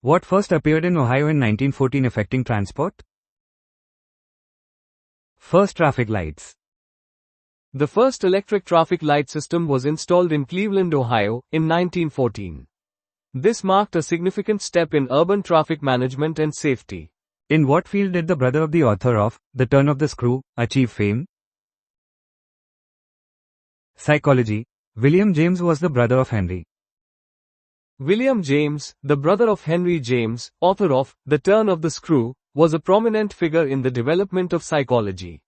What first appeared in Ohio in 1914 affecting transport? First traffic lights. The first electric traffic light system was installed in Cleveland, Ohio, in 1914. This marked a significant step in urban traffic management and safety. In what field did the brother of the author of The Turn of the Screw achieve fame? Psychology. William James was the brother of Henry. William James, the brother of Henry James, author of The Turn of the Screw, was a prominent figure in the development of psychology.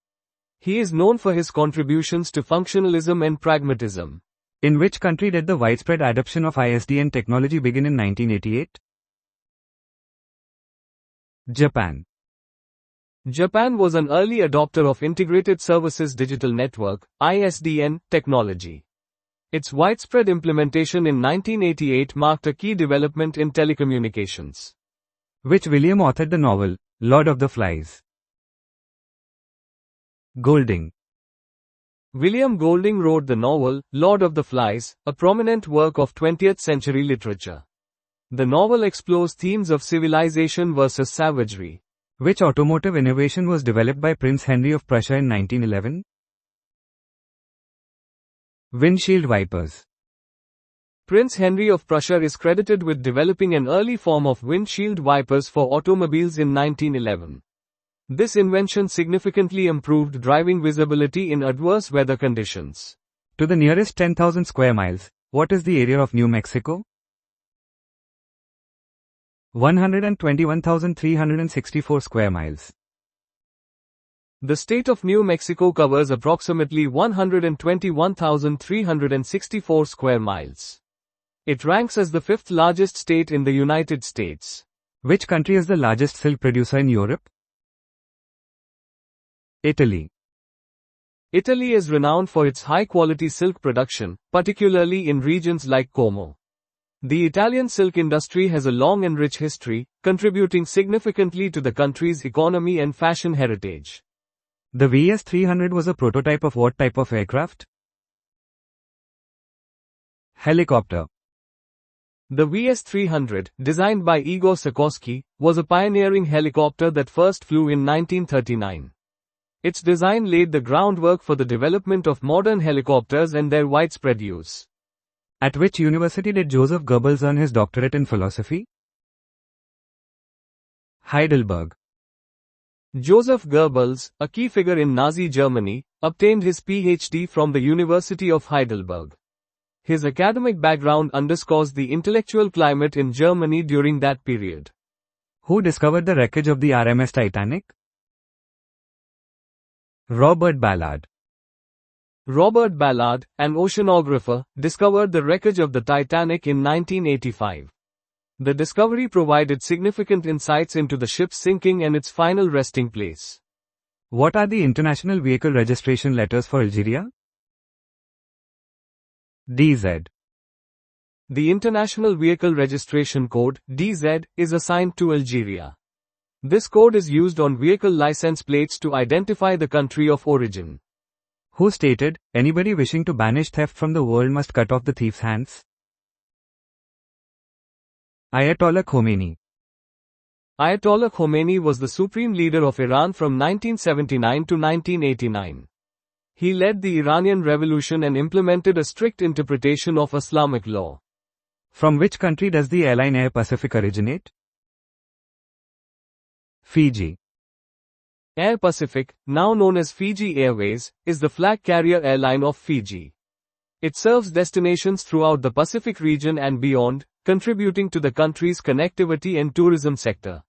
He is known for his contributions to functionalism and pragmatism. In which country did the widespread adoption of ISDN technology begin in 1988? Japan. Japan was an early adopter of Integrated Services Digital Network, ISDN, technology. Its widespread implementation in 1988 marked a key development in telecommunications. Which William authored the novel, Lord of the Flies? Golding. William Golding wrote the novel, Lord of the Flies, a prominent work of 20th century literature. The novel explores themes of civilization versus savagery. Which automotive innovation was developed by Prince Henry of Prussia in 1911? Windshield wipers. Prince Henry of Prussia is credited with developing an early form of windshield wipers for automobiles in 1911. This invention significantly improved driving visibility in adverse weather conditions. To the nearest 10,000 square miles, what is the area of New Mexico? 121,364 square miles. The state of New Mexico covers approximately 121,364 square miles. It ranks as the fifth largest state in the United States. Which country is the largest silk producer in Europe? Italy. Italy is renowned for its high-quality silk production, particularly in regions like Como. The Italian silk industry has a long and rich history, contributing significantly to the country's economy and fashion heritage. The VS-300 was a prototype of what type of aircraft? Helicopter. The VS-300, designed by Igor Sikorsky, was a pioneering helicopter that first flew in 1939. Its design laid the groundwork for the development of modern helicopters and their widespread use. At which university did Joseph Goebbels earn his doctorate in philosophy? Heidelberg. Joseph Goebbels, a key figure in Nazi Germany, obtained his PhD from the University of Heidelberg. His academic background underscores the intellectual climate in Germany during that period. Who discovered the wreckage of the RMS Titanic? Robert Ballard. Robert Ballard, an oceanographer, discovered the wreckage of the Titanic in 1985. The discovery provided significant insights into the ship's sinking and its final resting place. What are the International Vehicle Registration Letters for Algeria? DZ. The International Vehicle Registration Code, DZ, is assigned to Algeria. This code is used on vehicle license plates to identify the country of origin. Who stated, anybody wishing to banish theft from the world must cut off the thief's hands? Ayatollah Khomeini. Ayatollah Khomeini was the supreme leader of Iran from 1979 to 1989. He led the Iranian Revolution and implemented a strict interpretation of Islamic law. From which country does the airline Air Pacific originate? Fiji. Air Pacific, now known as Fiji Airways, is the flag carrier airline of Fiji. It serves destinations throughout the Pacific region and beyond, contributing to the country's connectivity and tourism sector.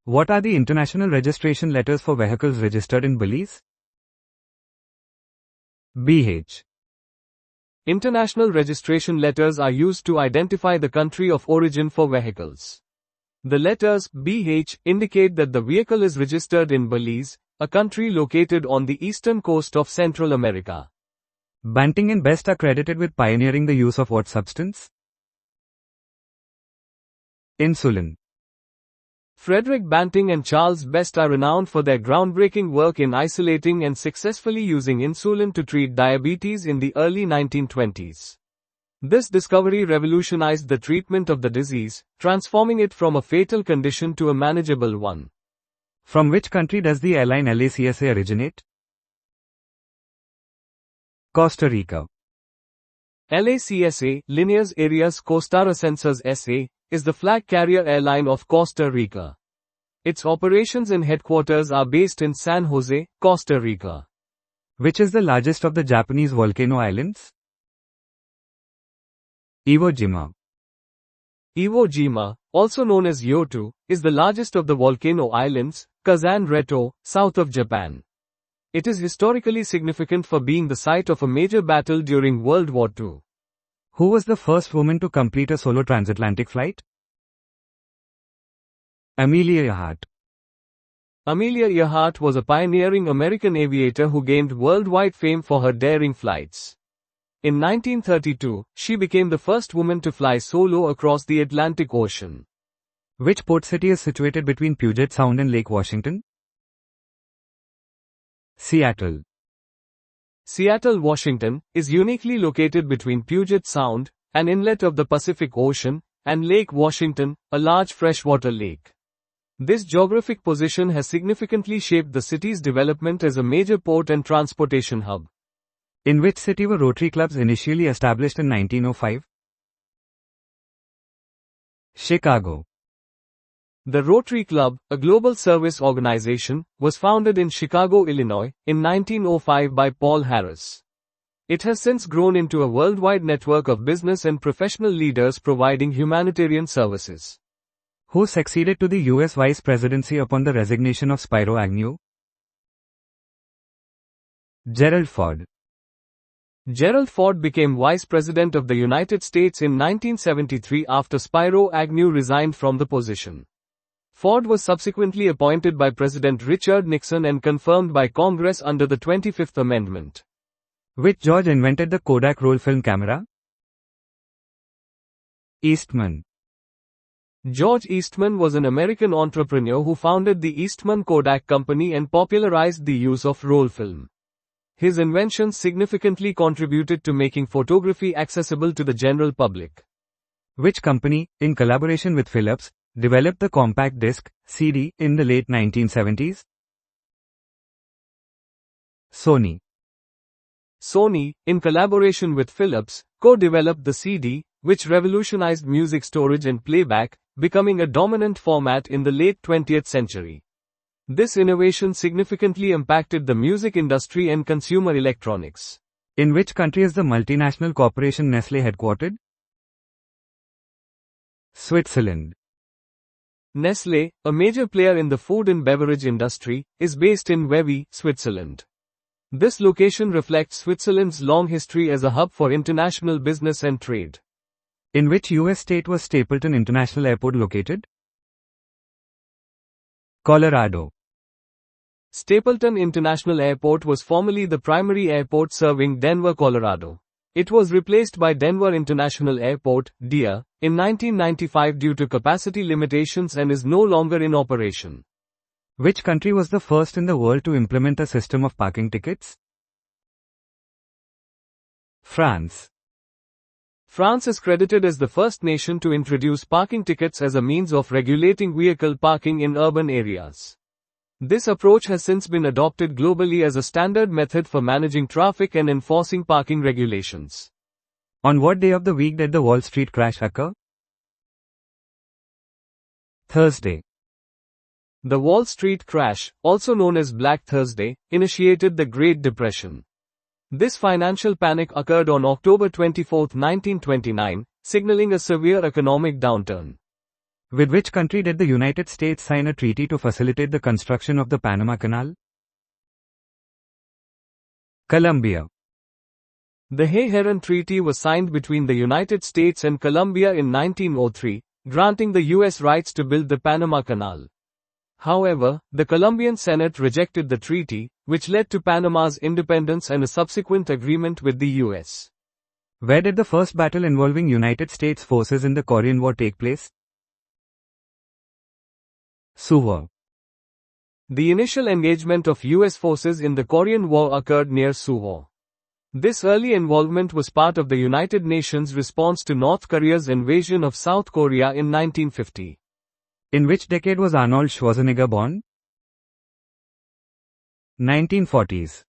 What are the international registration letters for vehicles registered in Belize? BH. International registration letters are used to identify the country of origin for vehicles. The letters BH indicate that the vehicle is registered in Belize, a country located on the eastern coast of Central America. Banting and Best are credited with pioneering the use of what substance? Insulin. Frederick Banting and Charles Best are renowned for their groundbreaking work in isolating and successfully using insulin to treat diabetes in the early 1920s. This discovery revolutionized the treatment of the disease, transforming it from a fatal condition to a manageable one. From which country does the airline LACSA originate? Costa Rica. LACSA, Líneas Aéreas Costarricenses S.A., is the flag carrier airline of Costa Rica. Its operations and headquarters are based in San Jose, Costa Rica. Which is the largest of the Japanese volcano islands? Iwo Jima. Iwo Jima, also known as Yoto, is the largest of the volcano islands, Kazan-Reto, south of Japan. It is historically significant for being the site of a major battle during World War II. Who was the first woman to complete a solo transatlantic flight? Amelia Earhart. Amelia Earhart was a pioneering American aviator who gained worldwide fame for her daring flights. In 1932, she became the first woman to fly solo across the Atlantic Ocean. Which port city is situated between Puget Sound and Lake Washington? Seattle. Seattle, Washington, is uniquely located between Puget Sound, an inlet of the Pacific Ocean, and Lake Washington, a large freshwater lake. This geographic position has significantly shaped the city's development as a major port and transportation hub. In which city were Rotary clubs initially established in 1905? Chicago. The Rotary Club, a global service organization, was founded in Chicago, Illinois, in 1905 by Paul Harris. It has since grown into a worldwide network of business and professional leaders providing humanitarian services. Who succeeded to the U.S. Vice Presidency upon the resignation of Spiro Agnew? Gerald Ford. Gerald Ford became Vice President of the United States in 1973 after Spiro Agnew resigned from the position. Ford was subsequently appointed by President Richard Nixon and confirmed by Congress under the 25th Amendment. Which George invented the Kodak roll film camera? Eastman. George Eastman was an American entrepreneur who founded the Eastman Kodak Company and popularized the use of roll film. His inventions significantly contributed to making photography accessible to the general public. Which company, in collaboration with Philips, developed the compact disc, CD, in the late 1970s? Sony. Sony, in collaboration with Philips, co-developed the CD, which revolutionized music storage and playback, becoming a dominant format in the late 20th century. This innovation significantly impacted the music industry and consumer electronics. In which country is the multinational corporation Nestlé headquartered? Switzerland. Nestlé, a major player in the food and beverage industry, is based in Vevey, Switzerland. This location reflects Switzerland's long history as a hub for international business and trade. In which U.S. state was Stapleton International Airport located? Colorado. Stapleton International Airport was formerly the primary airport serving Denver, Colorado. It was replaced by Denver International Airport, DIA, in 1995 due to capacity limitations and is no longer in operation. Which country was the first in the world to implement a system of parking tickets? France. France is credited as the first nation to introduce parking tickets as a means of regulating vehicle parking in urban areas. This approach has since been adopted globally as a standard method for managing traffic and enforcing parking regulations. On what day of the week did the Wall Street crash occur? Thursday. The Wall Street crash, also known as Black Thursday, initiated the Great Depression. This financial panic occurred on October 24, 1929, signaling a severe economic downturn. With which country did the United States sign a treaty to facilitate the construction of the Panama Canal? Colombia. The Hay-Heron Treaty was signed between the United States and Colombia in 1903, granting the U.S. rights to build the Panama Canal. However, the Colombian Senate rejected the treaty, which led to Panama's independence and a subsequent agreement with the U.S. Where did the first battle involving United States forces in the Korean War take place? Suwon. The initial engagement of U.S. forces in the Korean War occurred near Suwon. This early involvement was part of the United Nations response to North Korea's invasion of South Korea in 1950. In which decade was Arnold Schwarzenegger born? 1940s.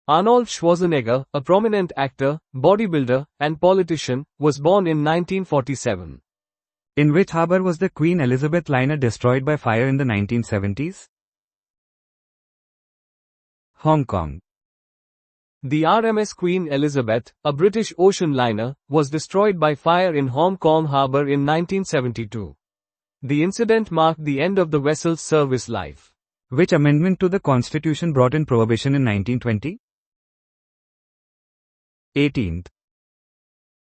Arnold Schwarzenegger, a prominent actor, bodybuilder, and politician, was born in 1947. In which harbor was the Queen Elizabeth liner destroyed by fire in the 1970s? Hong Kong. The RMS Queen Elizabeth, a British ocean liner, was destroyed by fire in Hong Kong Harbour in 1972. The incident marked the end of the vessel's service life. Which amendment to the Constitution brought in prohibition in 1920? 18th.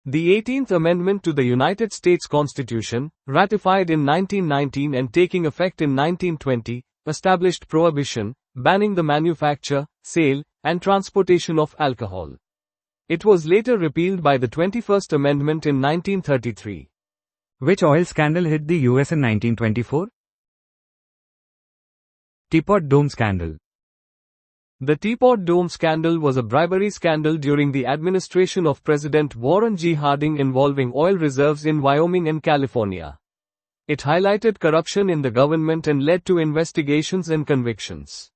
The 18th Amendment to the United States Constitution, ratified in 1919 and taking effect in 1920, established prohibition, banning the manufacture, sale, and transportation of alcohol. It was later repealed by the 21st Amendment in 1933. Which oil scandal hit the US in 1924? Teapot Dome Scandal. The Teapot Dome scandal was a bribery scandal during the administration of President Warren G. Harding involving oil reserves in Wyoming and California. It highlighted corruption in the government and led to investigations and convictions.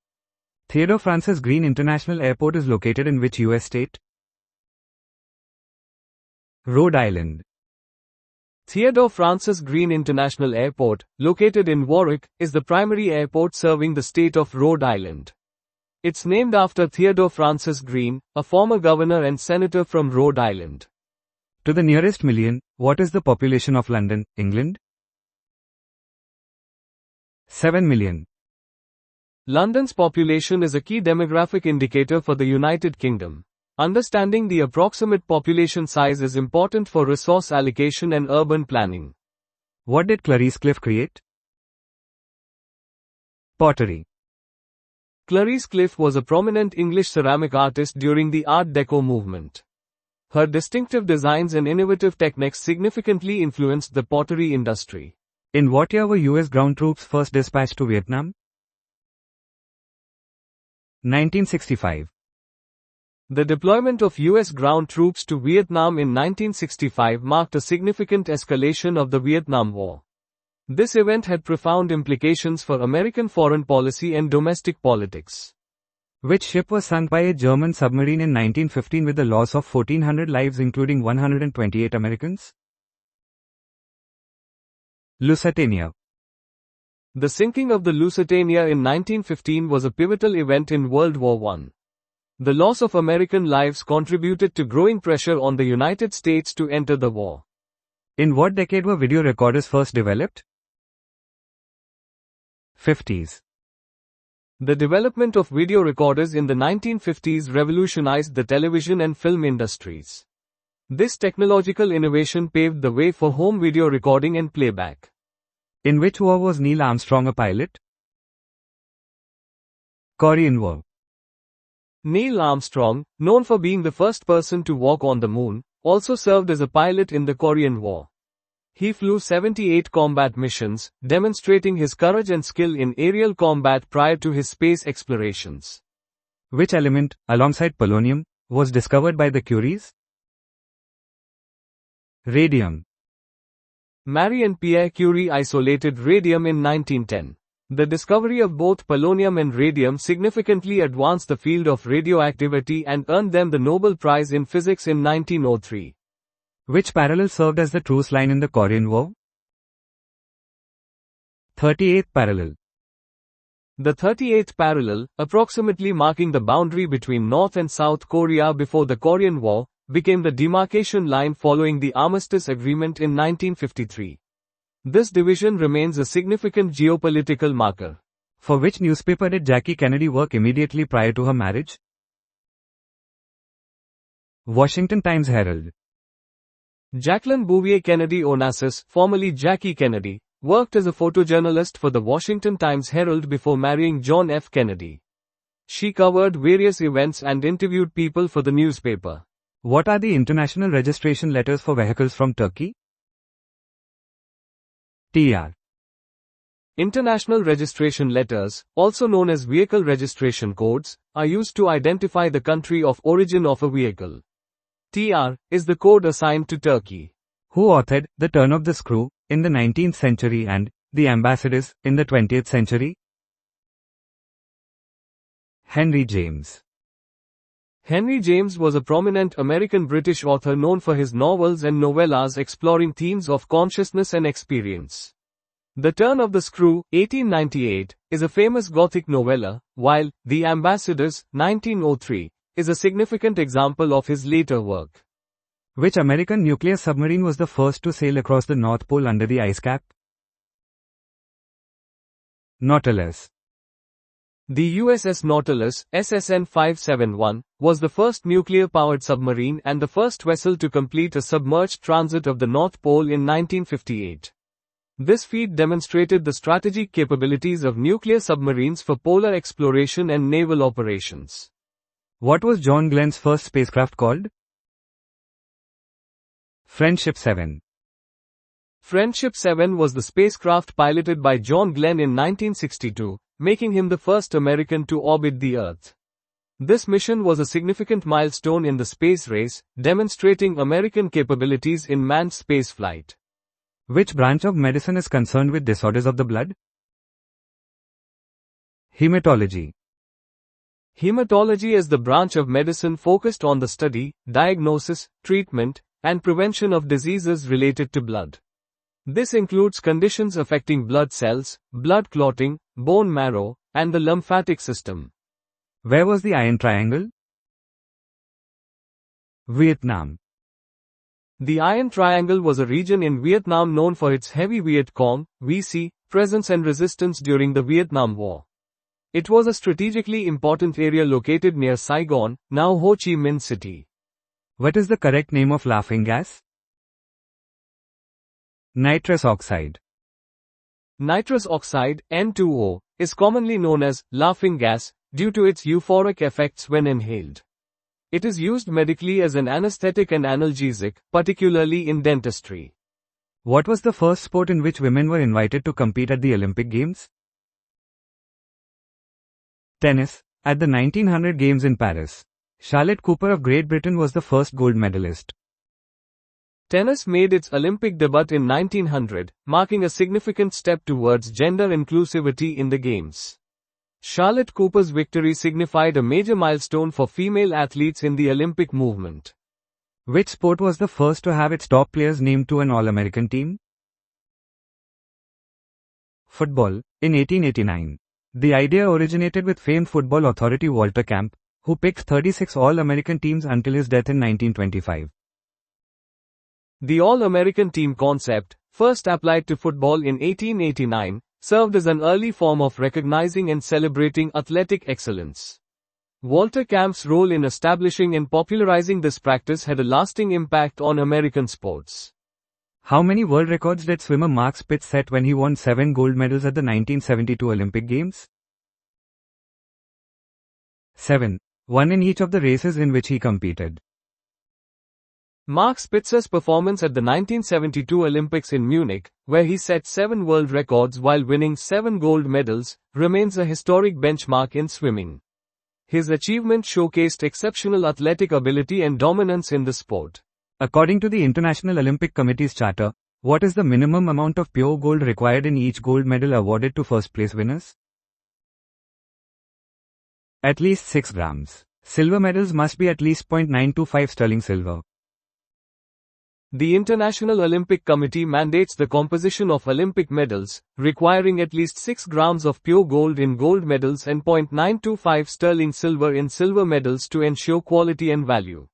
Theodore Francis Green International Airport is located in which US state? Rhode Island. Theodore Francis Green International Airport, located in Warwick, is the primary airport serving the state of Rhode Island. It's named after Theodore Francis Green, a former governor and senator from Rhode Island. To the nearest million, what is the population of London, England? 7 million. London's population is a key demographic indicator for the United Kingdom. Understanding the approximate population size is important for resource allocation and urban planning. What did Clarice Cliff create? Pottery. Clarice Cliff was a prominent English ceramic artist during the Art Deco movement. Her distinctive designs and innovative techniques significantly influenced the pottery industry. In what year were US ground troops first dispatched to Vietnam? 1965. The deployment of US ground troops to Vietnam in 1965 marked a significant escalation of the Vietnam War. This event had profound implications for American foreign policy and domestic politics. Which ship was sunk by a German submarine in 1915 with the loss of 1,400 lives including 128 Americans? Lusitania. The sinking of the Lusitania in 1915 was a pivotal event in World War I. The loss of American lives contributed to growing pressure on the United States to enter the war. In what decade were video recorders first developed? 50s. The development of video recorders in the 1950s revolutionized the television and film industries. This technological innovation paved the way for home video recording and playback. In which war was Neil Armstrong a pilot? Korean War. Neil Armstrong, known for being the first person to walk on the moon, also served as a pilot in the Korean War. He flew 78 combat missions, demonstrating his courage and skill in aerial combat prior to his space explorations. Which element, alongside polonium, was discovered by the Curies? Radium. Marie and Pierre Curie isolated radium in 1910. The discovery of both polonium and radium significantly advanced the field of radioactivity and earned them the Nobel Prize in Physics in 1903. Which parallel served as the truce line in the Korean War? 38th parallel. The 38th parallel, approximately marking the boundary between North and South Korea before the Korean War, became the demarcation line following the Armistice Agreement in 1953. This division remains a significant geopolitical marker. For which newspaper did Jackie Kennedy work immediately prior to her marriage? Washington Times-Herald. Jacqueline Bouvier Kennedy Onassis, formerly Jackie Kennedy, worked as a photojournalist for the Washington Times-Herald before marrying John F. Kennedy. She covered various events and interviewed people for the newspaper. What are the international registration letters for vehicles from Turkey? TR. International registration letters, also known as vehicle registration codes, are used to identify the country of origin of a vehicle. TR is the code assigned to Turkey. Who authored The Turn of the Screw in the 19th century and The Ambassadors in the 20th century? Henry James. Henry James was a prominent American-British author known for his novels and novellas exploring themes of consciousness and experience. The Turn of the Screw, 1898, is a famous Gothic novella, while The Ambassadors, 1903, is a significant example of his later work. Which American nuclear submarine was the first to sail across the North Pole under the ice cap? Nautilus. The USS Nautilus, SSN 571, was the first nuclear-powered submarine and the first vessel to complete a submerged transit of the North Pole in 1958. This feat demonstrated the strategic capabilities of nuclear submarines for polar exploration and naval operations. What was John Glenn's first spacecraft called? Friendship 7. Friendship 7 was the spacecraft piloted by John Glenn in 1962, making him the first American to orbit the Earth. This mission was a significant milestone in the space race, demonstrating American capabilities in manned spaceflight. Which branch of medicine is concerned with disorders of the blood? Hematology. Hematology is the branch of medicine focused on the study, diagnosis, treatment, and prevention of diseases related to blood. This includes conditions affecting blood cells, blood clotting, bone marrow, and the lymphatic system. Where was the Iron Triangle? Vietnam. The Iron Triangle was a region in Vietnam known for its heavy Viet Cong (VC) presence and resistance during the Vietnam War. It was a strategically important area located near Saigon, now Ho Chi Minh City. What is the correct name of laughing gas? Nitrous oxide. Nitrous oxide, N2O, is commonly known as laughing gas due to its euphoric effects when inhaled. It is used medically as an anesthetic and analgesic, particularly in dentistry. What was the first sport in which women were invited to compete at the Olympic Games? Tennis. At the 1900 Games in Paris, Charlotte Cooper of Great Britain was the first gold medalist. Tennis made its Olympic debut in 1900, marking a significant step towards gender inclusivity in the Games. Charlotte Cooper's victory signified a major milestone for female athletes in the Olympic movement. Which sport was the first to have its top players named to an All-American team? Football. In 1889, the idea originated with famed football authority Walter Camp, who picked 36 All-American teams until his death in 1925. The All-American team concept, first applied to football in 1889, served as an early form of recognizing and celebrating athletic excellence. Walter Camp's role in establishing and popularizing this practice had a lasting impact on American sports. How many world records did swimmer Mark Spitz set when he won 7 gold medals at the 1972 Olympic Games? 7. One in each of the races in which he competed. Mark Spitzer's performance at the 1972 Olympics in Munich, where he set 7 world records while winning 7 gold medals, remains a historic benchmark in swimming. His achievement showcased exceptional athletic ability and dominance in the sport. According to the International Olympic Committee's charter, what is the minimum amount of pure gold required in each gold medal awarded to first-place winners? At least 6 grams. Silver medals must be at least 0.925 sterling silver. The International Olympic Committee mandates the composition of Olympic medals, requiring at least 6 grams of pure gold in gold medals and 0.925 sterling silver in silver medals to ensure quality and value.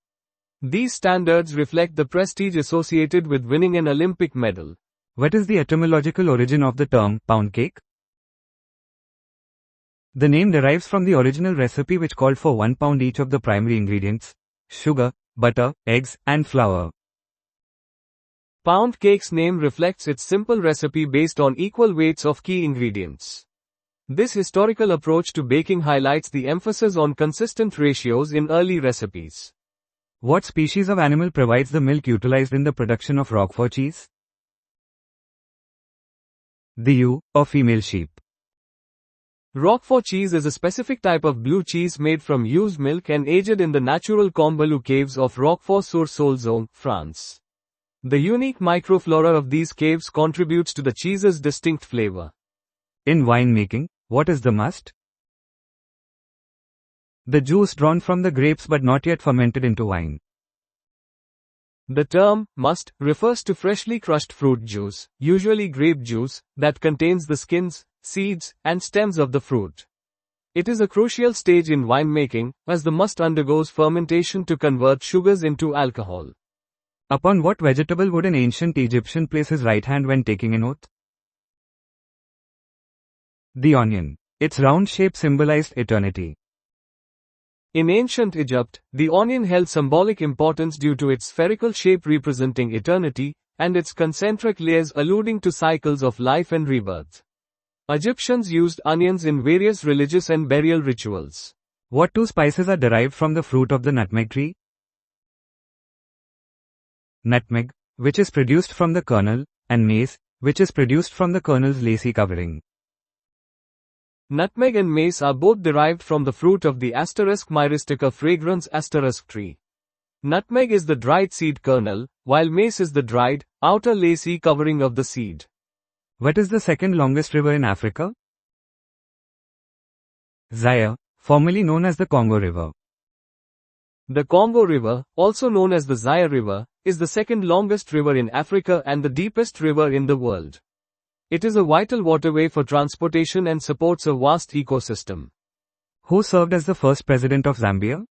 These standards reflect the prestige associated with winning an Olympic medal. What is the etymological origin of the term pound cake? The name derives from the original recipe which called for 1 pound each of the primary ingredients: sugar, butter, eggs, and flour. Pound cake's name reflects its simple recipe based on equal weights of key ingredients. This historical approach to baking highlights the emphasis on consistent ratios in early recipes. What species of animal provides the milk utilized in the production of Roquefort cheese? The ewe, or female sheep. Roquefort cheese is a specific type of blue cheese made from used milk and aged in the natural Combalou caves of Roquefort-sur-Soulzon, France. The unique microflora of these caves contributes to the cheese's distinct flavor. In winemaking, what is the must? The juice drawn from the grapes but not yet fermented into wine. The term must refers to freshly crushed fruit juice, usually grape juice, that contains the skins, seeds, and stems of the fruit. It is a crucial stage in winemaking, as the must undergoes fermentation to convert sugars into alcohol. Upon what vegetable would an ancient Egyptian place his right hand when taking an oath? The onion. Its round shape symbolized eternity. In ancient Egypt, the onion held symbolic importance due to its spherical shape representing eternity, and its concentric layers alluding to cycles of life and rebirth. Egyptians used onions in various religious and burial rituals. What two spices are derived from the fruit of the nutmeg tree? Nutmeg, which is produced from the kernel, and mace, which is produced from the kernel's lacy covering. Nutmeg and mace are both derived from the fruit of the *Myristica fragrans tree. Nutmeg is the dried seed kernel, while mace is the dried, outer lacy covering of the seed. What is the second longest river in Africa? Zaire, formerly known as the Congo River. The Congo River, also known as the Zaire River, is the second longest river in Africa and the deepest river in the world. It is a vital waterway for transportation and supports a vast ecosystem. Who served as the first president of Zambia?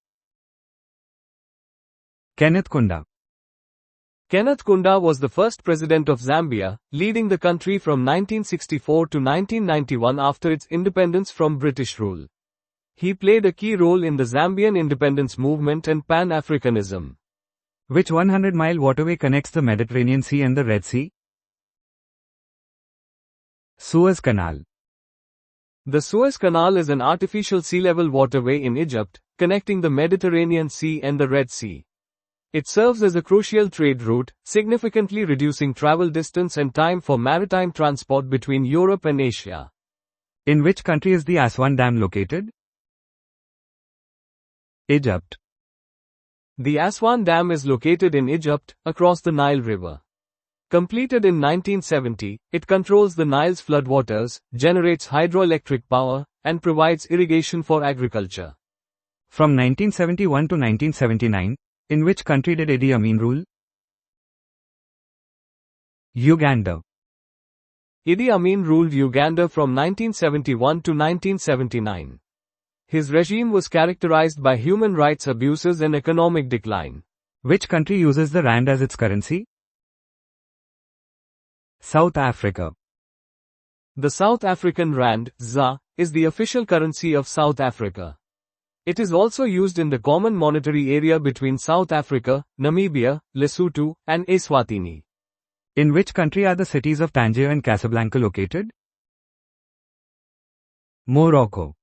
Kenneth Kaunda. Kenneth Kaunda was the first president of Zambia, leading the country from 1964 to 1991 after its independence from British rule. He played a key role in the Zambian independence movement and Pan-Africanism. Which 100-mile waterway connects the Mediterranean Sea and the Red Sea? Suez Canal. The Suez Canal is an artificial sea-level waterway in Egypt, connecting the Mediterranean Sea and the Red Sea. It serves as a crucial trade route, significantly reducing travel distance and time for maritime transport between Europe and Asia. In which country is the Aswan Dam located? Egypt. The Aswan Dam is located in Egypt, across the Nile River. Completed in 1970, it controls the Nile's floodwaters, generates hydroelectric power, and provides irrigation for agriculture. From 1971 to 1979, in which country did Idi Amin rule? Uganda. Idi Amin ruled Uganda from 1971 to 1979. His regime was characterized by human rights abuses and economic decline. Which country uses the rand as its currency? South Africa. The South African rand, ZA, is the official currency of South Africa. It is also used in the common monetary area between South Africa, Namibia, Lesotho, and Eswatini. In which country are the cities of Tangier and Casablanca located? Morocco.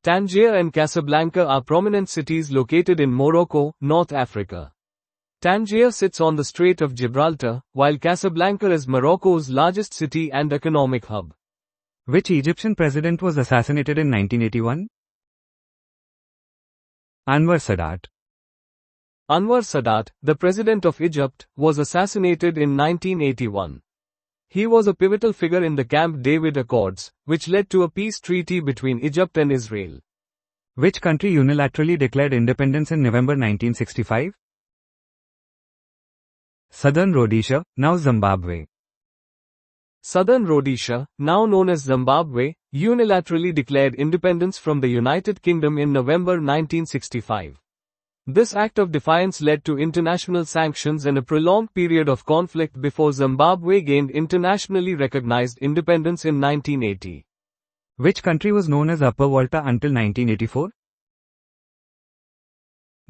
Tangier and Casablanca are prominent cities located in Morocco, North Africa. Tangier sits on the Strait of Gibraltar, while Casablanca is Morocco's largest city and economic hub. Which Egyptian president was assassinated in 1981? Anwar Sadat. Anwar Sadat, the president of Egypt, was assassinated in 1981. He was a pivotal figure in the Camp David Accords, which led to a peace treaty between Egypt and Israel. Which country unilaterally declared independence in November 1965? Southern Rhodesia, now Zimbabwe. Southern Rhodesia, now known as Zimbabwe, unilaterally declared independence from the United Kingdom in November 1965. This act of defiance led to international sanctions and a prolonged period of conflict before Zimbabwe gained internationally recognized independence in 1980. Which country was known as Upper Volta until 1984?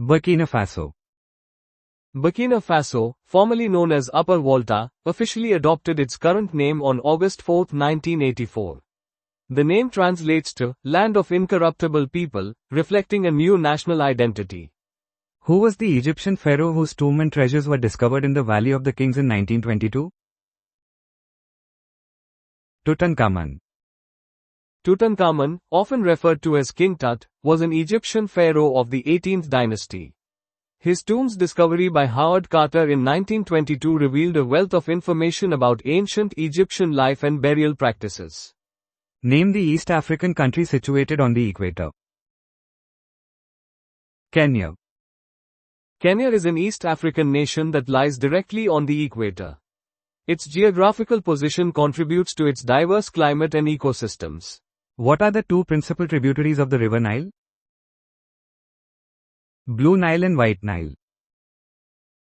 Burkina Faso. Burkina Faso, formerly known as Upper Volta, officially adopted its current name on August 4, 1984. The name translates to Land of Incorruptible People, reflecting a new national identity. Who was the Egyptian pharaoh whose tomb and treasures were discovered in the Valley of the Kings in 1922? Tutankhamun. Tutankhamun, often referred to as King Tut, was an Egyptian pharaoh of the 18th dynasty. His tomb's discovery by Howard Carter in 1922 revealed a wealth of information about ancient Egyptian life and burial practices. Name the East African country situated on the equator. Kenya. Kenya is an East African nation that lies directly on the equator. Its geographical position contributes to its diverse climate and ecosystems. What are the two principal tributaries of the River Nile? Blue Nile and White Nile.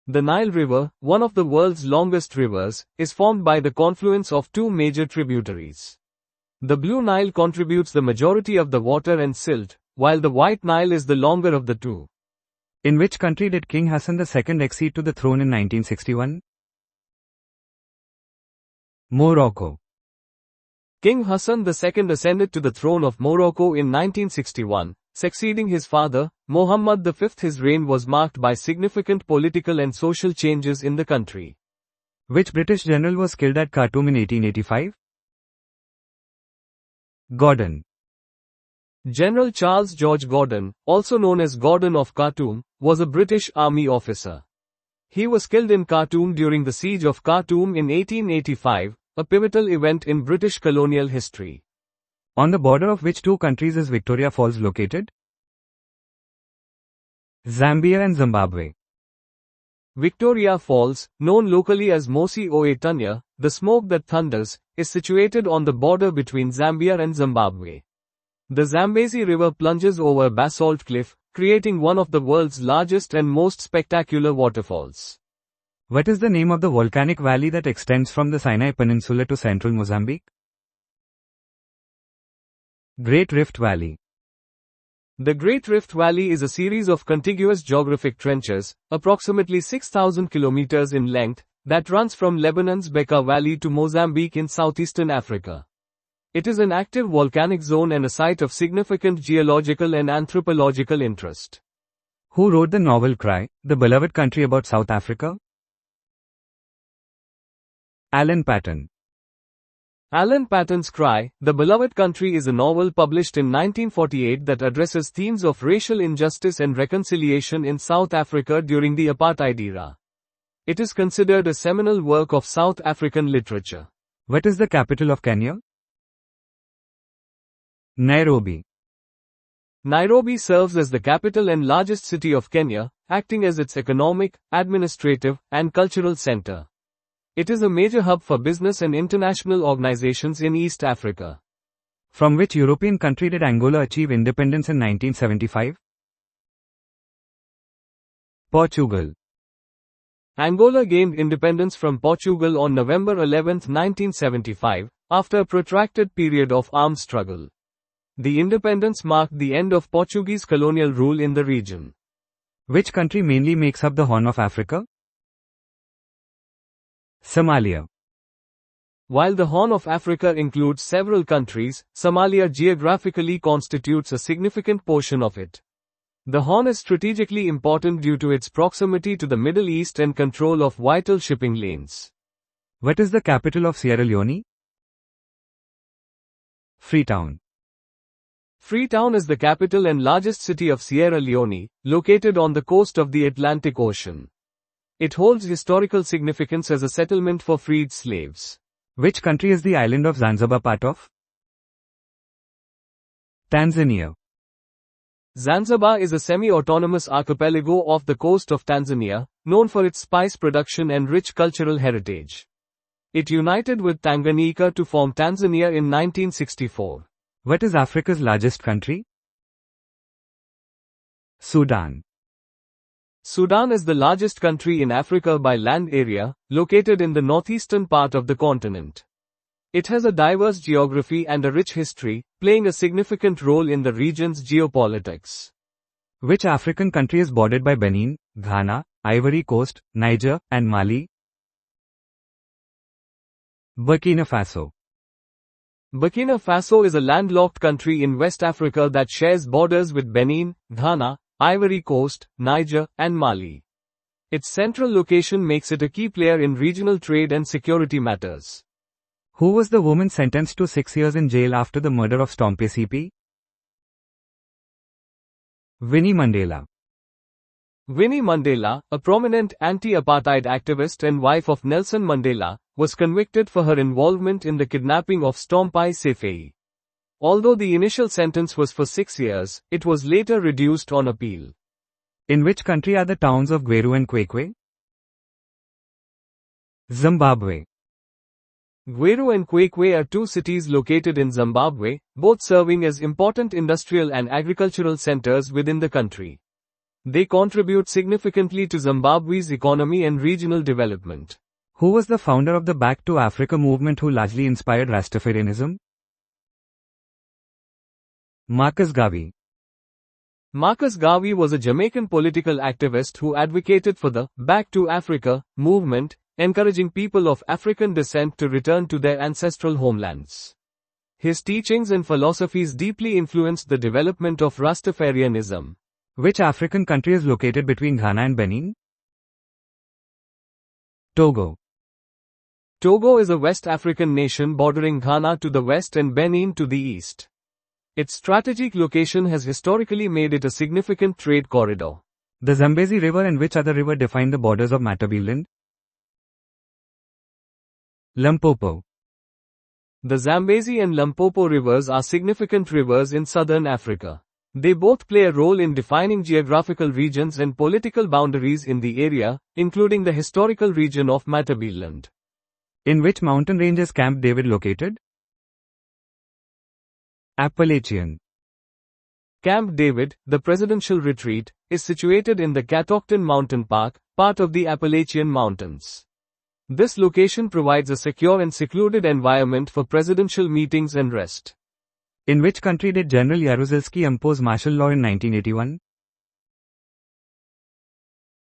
The Nile River, one of the world's longest rivers, is formed by the confluence of two major tributaries. The Blue Nile contributes the majority of the water and silt, while the White Nile is the longer of the two. In which country did King Hassan II accede to the throne in 1961? Morocco. King Hassan II ascended to the throne of Morocco in 1961, succeeding his father, Muhammad V. His reign was marked by significant political and social changes in the country. Which British general was killed at Khartoum in 1885? Gordon. General Charles George Gordon, also known as Gordon of Khartoum, was a British Army officer. He was killed in Khartoum during the Siege of Khartoum in 1885, a pivotal event in British colonial history. On the border of which two countries is Victoria Falls located? Zambia and Zimbabwe. Victoria Falls, known locally as Mosi Oe Tunya, the smoke that thunders, is situated on the border between Zambia and Zimbabwe. The Zambezi River plunges over a basalt cliff, creating one of the world's largest and most spectacular waterfalls. What is the name of the volcanic valley that extends from the Sinai Peninsula to central Mozambique? Great Rift Valley. The Great Rift Valley is a series of contiguous geographic trenches, approximately 6,000 kilometers in length, that runs from Lebanon's Bekaa Valley to Mozambique in southeastern Africa. It is an active volcanic zone and a site of significant geological and anthropological interest. Who wrote the novel Cry, the Beloved Country about South Africa? Alan Paton. Alan Paton's Cry, The Beloved Country is a novel published in 1948 that addresses themes of racial injustice and reconciliation in South Africa during the apartheid era. It is considered a seminal work of South African literature. What is the capital of Kenya? Nairobi. Nairobi serves as the capital and largest city of Kenya, acting as its economic, administrative, and cultural center. It is a major hub for business and international organizations in East Africa. From which European country did Angola achieve independence in 1975? Portugal. Angola gained independence from Portugal on November 11, 1975, after a protracted period of armed struggle. The independence marked the end of Portuguese colonial rule in the region. Which country mainly makes up the Horn of Africa? Somalia. While the Horn of Africa includes several countries, Somalia geographically constitutes a significant portion of it. The Horn is strategically important due to its proximity to the Middle East and control of vital shipping lanes. What is the capital of Sierra Leone? Freetown. Freetown is the capital and largest city of Sierra Leone, located on the coast of the Atlantic Ocean. It holds historical significance as a settlement for freed slaves. Which country is the island of Zanzibar part of? Tanzania. Zanzibar is a semi-autonomous archipelago off the coast of Tanzania, known for its spice production and rich cultural heritage. It united with Tanganyika to form Tanzania in 1964. What is Africa's largest country? Sudan. Sudan is the largest country in Africa by land area, located in the northeastern part of the continent. It has a diverse geography and a rich history, playing a significant role in the region's geopolitics. Which African country is bordered by Benin, Ghana, Ivory Coast, Niger, and Mali? Burkina Faso. Burkina Faso is a landlocked country in West Africa that shares borders with Benin, Ghana, Ivory Coast, Niger, and Mali. Its central location makes it a key player in regional trade and security matters. Who was the woman sentenced to 6 years in jail after the murder of Stompé CP? Winnie Mandela. Winnie Mandela, a prominent anti-apartheid activist and wife of Nelson Mandela, was convicted for her involvement in the kidnapping of Stompé Sefei. Although the initial sentence was for 6 years, it was later reduced on appeal. In which country are the towns of Gweru and Kwekwe? Zimbabwe. Gweru and Kwekwe are two cities located in Zimbabwe, both serving as important industrial and agricultural centers within the country. They contribute significantly to Zimbabwe's economy and regional development. Who was the founder of the Back to Africa movement who largely inspired Rastafarianism? Marcus Garvey. Marcus Garvey was a Jamaican political activist who advocated for the Back to Africa movement, encouraging people of African descent to return to their ancestral homelands. His teachings and philosophies deeply influenced the development of Rastafarianism. Which African country is located between Ghana and Benin? Togo. Togo is a West African nation bordering Ghana to the west and Benin to the east. Its strategic location has historically made it a significant trade corridor. The Zambezi River and which other river define the borders of Matabeleland? Limpopo. The Zambezi and Limpopo rivers are significant rivers in southern Africa. They both play a role in defining geographical regions and political boundaries in the area, including the historical region of Matabeleland. In which mountain range is Camp David located? Appalachian. Camp David, the presidential retreat, is situated in the Catoctin Mountain Park, part of the Appalachian Mountains. This location provides a secure and secluded environment for presidential meetings and rest. In which country did General Jaruzelski impose martial law in 1981?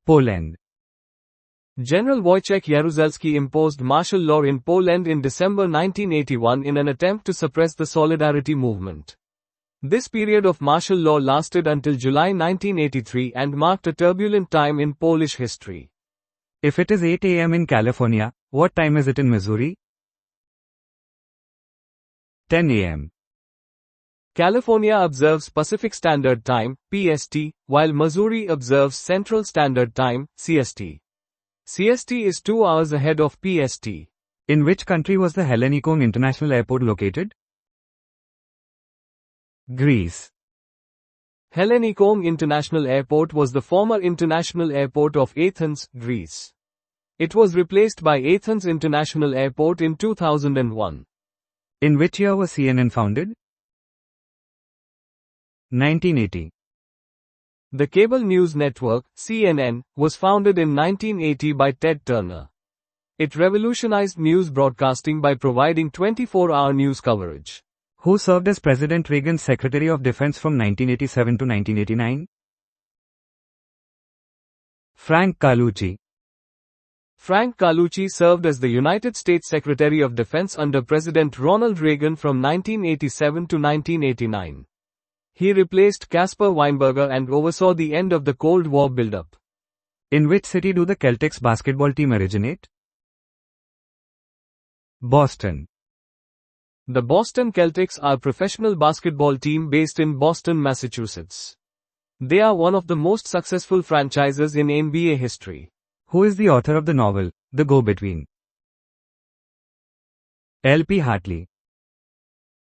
Poland. General Wojciech Jaruzelski imposed martial law in Poland in December 1981 in an attempt to suppress the Solidarity movement. This period of martial law lasted until July 1983 and marked a turbulent time in Polish history. If it is 8 a.m. in California, what time is it in Missouri? 10 a.m. California observes Pacific Standard Time, PST, while Missouri observes Central Standard Time, CST. CST is 2 hours ahead of PST. In which country was the Hellenikon International Airport located? Greece. Hellenikon International Airport was the former international airport of Athens, Greece. It was replaced by Athens International Airport in 2001. In which year was CNN founded? 1980. The cable news network, CNN, was founded in 1980 by Ted Turner. It revolutionized news broadcasting by providing 24-hour news coverage. Who served as President Reagan's Secretary of Defense from 1987 to 1989? Frank Carlucci. Frank Carlucci served as the United States Secretary of Defense under President Ronald Reagan from 1987 to 1989. He replaced Caspar Weinberger and oversaw the end of the Cold War buildup. In which city do the Celtics basketball team originate? Boston. The Boston Celtics are a professional basketball team based in Boston, Massachusetts. They are one of the most successful franchises in NBA history. Who is the author of the novel, The Go-Between? L.P. Hartley.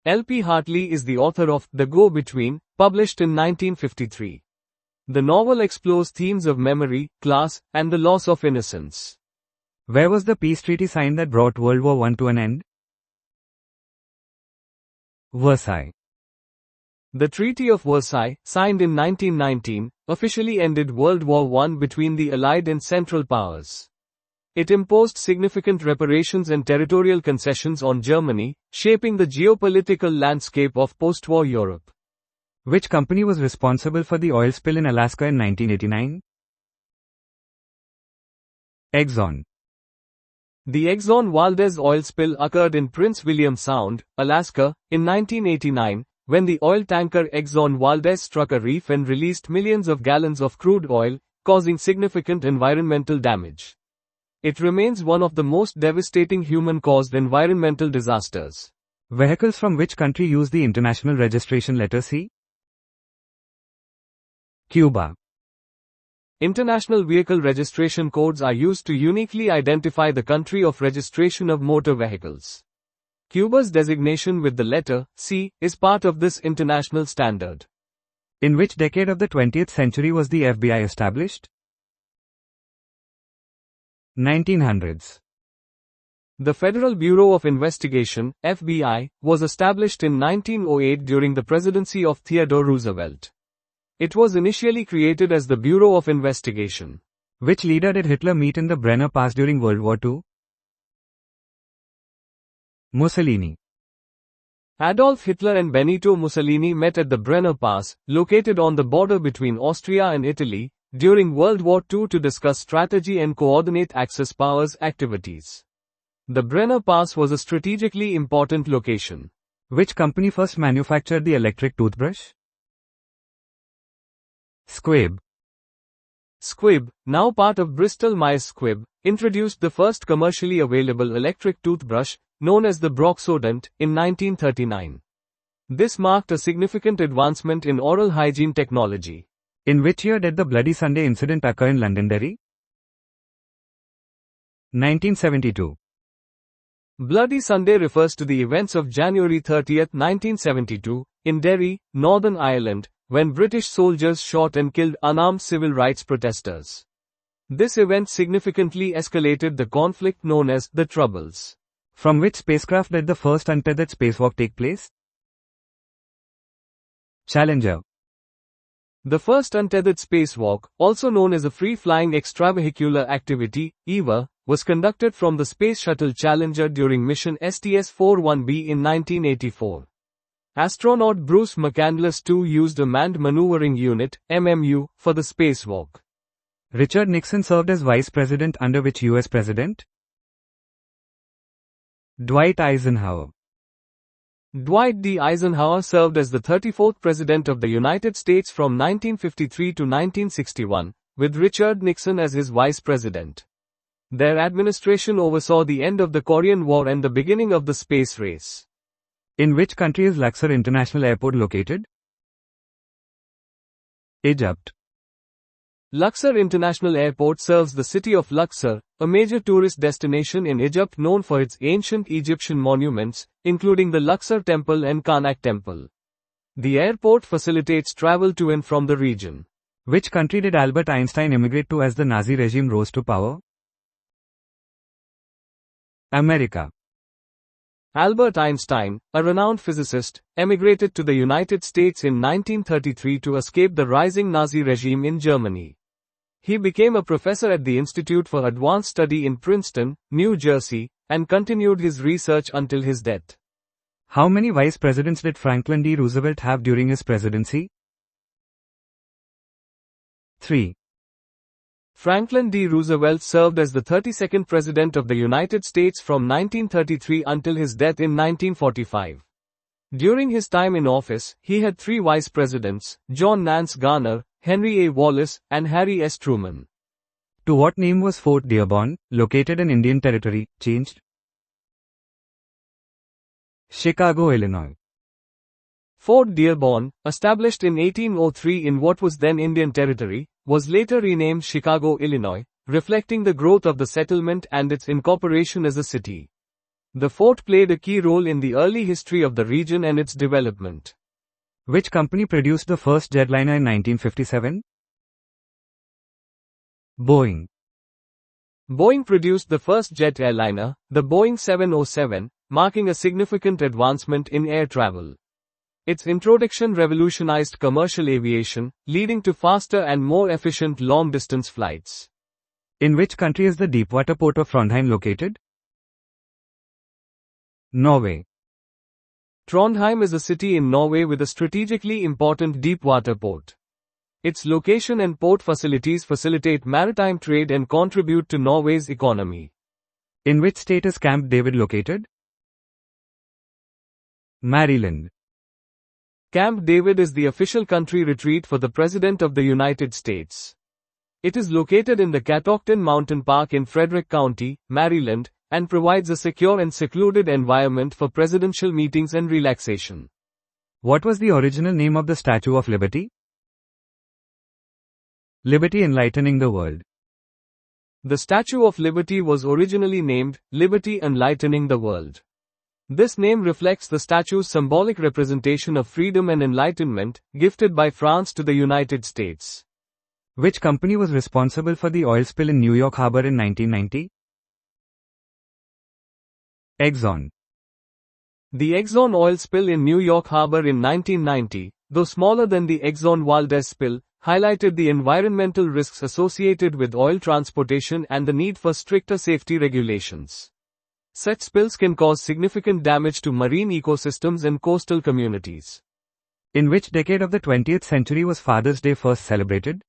L.P. Hartley is the author of The Go-Between, published in 1953. The novel explores themes of memory, class, and the loss of innocence. Where was the peace treaty signed that brought World War I to an end? Versailles. The Treaty of Versailles, signed in 1919, officially ended World War I between the Allied and Central Powers. It imposed significant reparations and territorial concessions on Germany, shaping the geopolitical landscape of post-war Europe. Which company was responsible for the oil spill in Alaska in 1989? Exxon. The Exxon Valdez oil spill occurred in Prince William Sound, Alaska, in 1989, when the oil tanker Exxon Valdez struck a reef and released millions of gallons of crude oil, causing significant environmental damage. It remains one of the most devastating human-caused environmental disasters. Vehicles from which country use the international registration letter C? Cuba. International vehicle registration codes are used to uniquely identify the country of registration of motor vehicles. Cuba's designation with the letter C is part of this international standard. In which decade of the 20th century was the FBI established? 1900s. The Federal Bureau of Investigation, FBI, was established in 1908 during the presidency of Theodore Roosevelt. It was initially created as the Bureau of Investigation. Which leader did Hitler meet in the Brenner Pass during World War II? Mussolini. Adolf Hitler and Benito Mussolini met at the Brenner Pass, located on the border between Austria and Italy, during World War II to discuss strategy and coordinate Axis powers activities. The Brenner Pass was a strategically important location. Which company first manufactured the electric toothbrush? Squibb. Squibb, now part of Bristol-Myers Squibb, introduced the first commercially available electric toothbrush, known as the Broxodent, in 1939. This marked a significant advancement in oral hygiene technology. In which year did the Bloody Sunday incident occur in Londonderry? 1972. Bloody Sunday refers to the events of January 30, 1972, in Derry, Northern Ireland, when British soldiers shot and killed unarmed civil rights protesters. This event significantly escalated the conflict known as the Troubles. From which spacecraft did the first untethered spacewalk take place? Challenger. The first untethered spacewalk, also known as a free-flying extravehicular activity, EVA, was conducted from the Space Shuttle Challenger during mission STS-41B in 1984. Astronaut Bruce McCandless II used a Manned Maneuvering Unit, MMU, for the spacewalk. Richard Nixon served as vice president under which US president? Dwight Eisenhower. Dwight D. Eisenhower served as the 34th President of the United States from 1953 to 1961, with Richard Nixon as his vice president. Their administration oversaw the end of the Korean War and the beginning of the space race. In which country is Luxor International Airport located? Egypt. Luxor International Airport serves the city of Luxor, a major tourist destination in Egypt known for its ancient Egyptian monuments, including the Luxor Temple and Karnak Temple. The airport facilitates travel to and from the region. Which country did Albert Einstein immigrate to as the Nazi regime rose to power? America. Albert Einstein, a renowned physicist, emigrated to the United States in 1933 to escape the rising Nazi regime in Germany. He became a professor at the Institute for Advanced Study in Princeton, New Jersey, and continued his research until his death. How many vice presidents did Franklin D. Roosevelt have during his presidency? 3. Franklin D. Roosevelt served as the 32nd President of the United States from 1933 until his death in 1945. During his time in office, he had 3 vice presidents, John Nance Garner, Henry A. Wallace, and Harry S. Truman. To what name was Fort Dearborn, located in Indian Territory, changed? Chicago, Illinois. Fort Dearborn, established in 1803 in what was then Indian Territory, was later renamed Chicago, Illinois, reflecting the growth of the settlement and its incorporation as a city. The fort played a key role in the early history of the region and its development. Which company produced the first jetliner in 1957? Boeing. Boeing produced the first jet airliner, the Boeing 707, marking a significant advancement in air travel. Its introduction revolutionized commercial aviation, leading to faster and more efficient long-distance flights. In which country is the deepwater port of Trondheim located? Norway. Trondheim is a city in Norway with a strategically important deepwater port. Its location and port facilities facilitate maritime trade and contribute to Norway's economy. In which state is Camp David located? Maryland. Camp David is the official country retreat for the President of the United States. It is located in the Catoctin Mountain Park in Frederick County, Maryland, and provides a secure and secluded environment for presidential meetings and relaxation. What was the original name of the Statue of Liberty? Liberty Enlightening the World. The Statue of Liberty was originally named Liberty Enlightening the World. This name reflects the statue's symbolic representation of freedom and enlightenment, gifted by France to the United States. Which company was responsible for the oil spill in New York Harbor in 1990? Exxon. The Exxon oil spill in New York Harbor in 1990, though smaller than the Exxon Valdez spill, highlighted the environmental risks associated with oil transportation and the need for stricter safety regulations. Such spills can cause significant damage to marine ecosystems and coastal communities. In which decade of the 20th century was Father's Day first celebrated?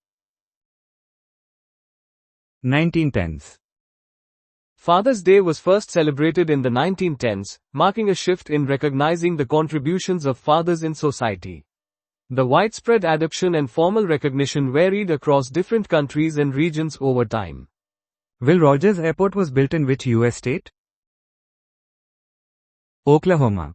1910s. Father's Day was first celebrated in the 1910s, marking a shift in recognizing the contributions of fathers in society. The widespread adoption and formal recognition varied across different countries and regions over time. Will Rogers Airport was built in which US state? Oklahoma.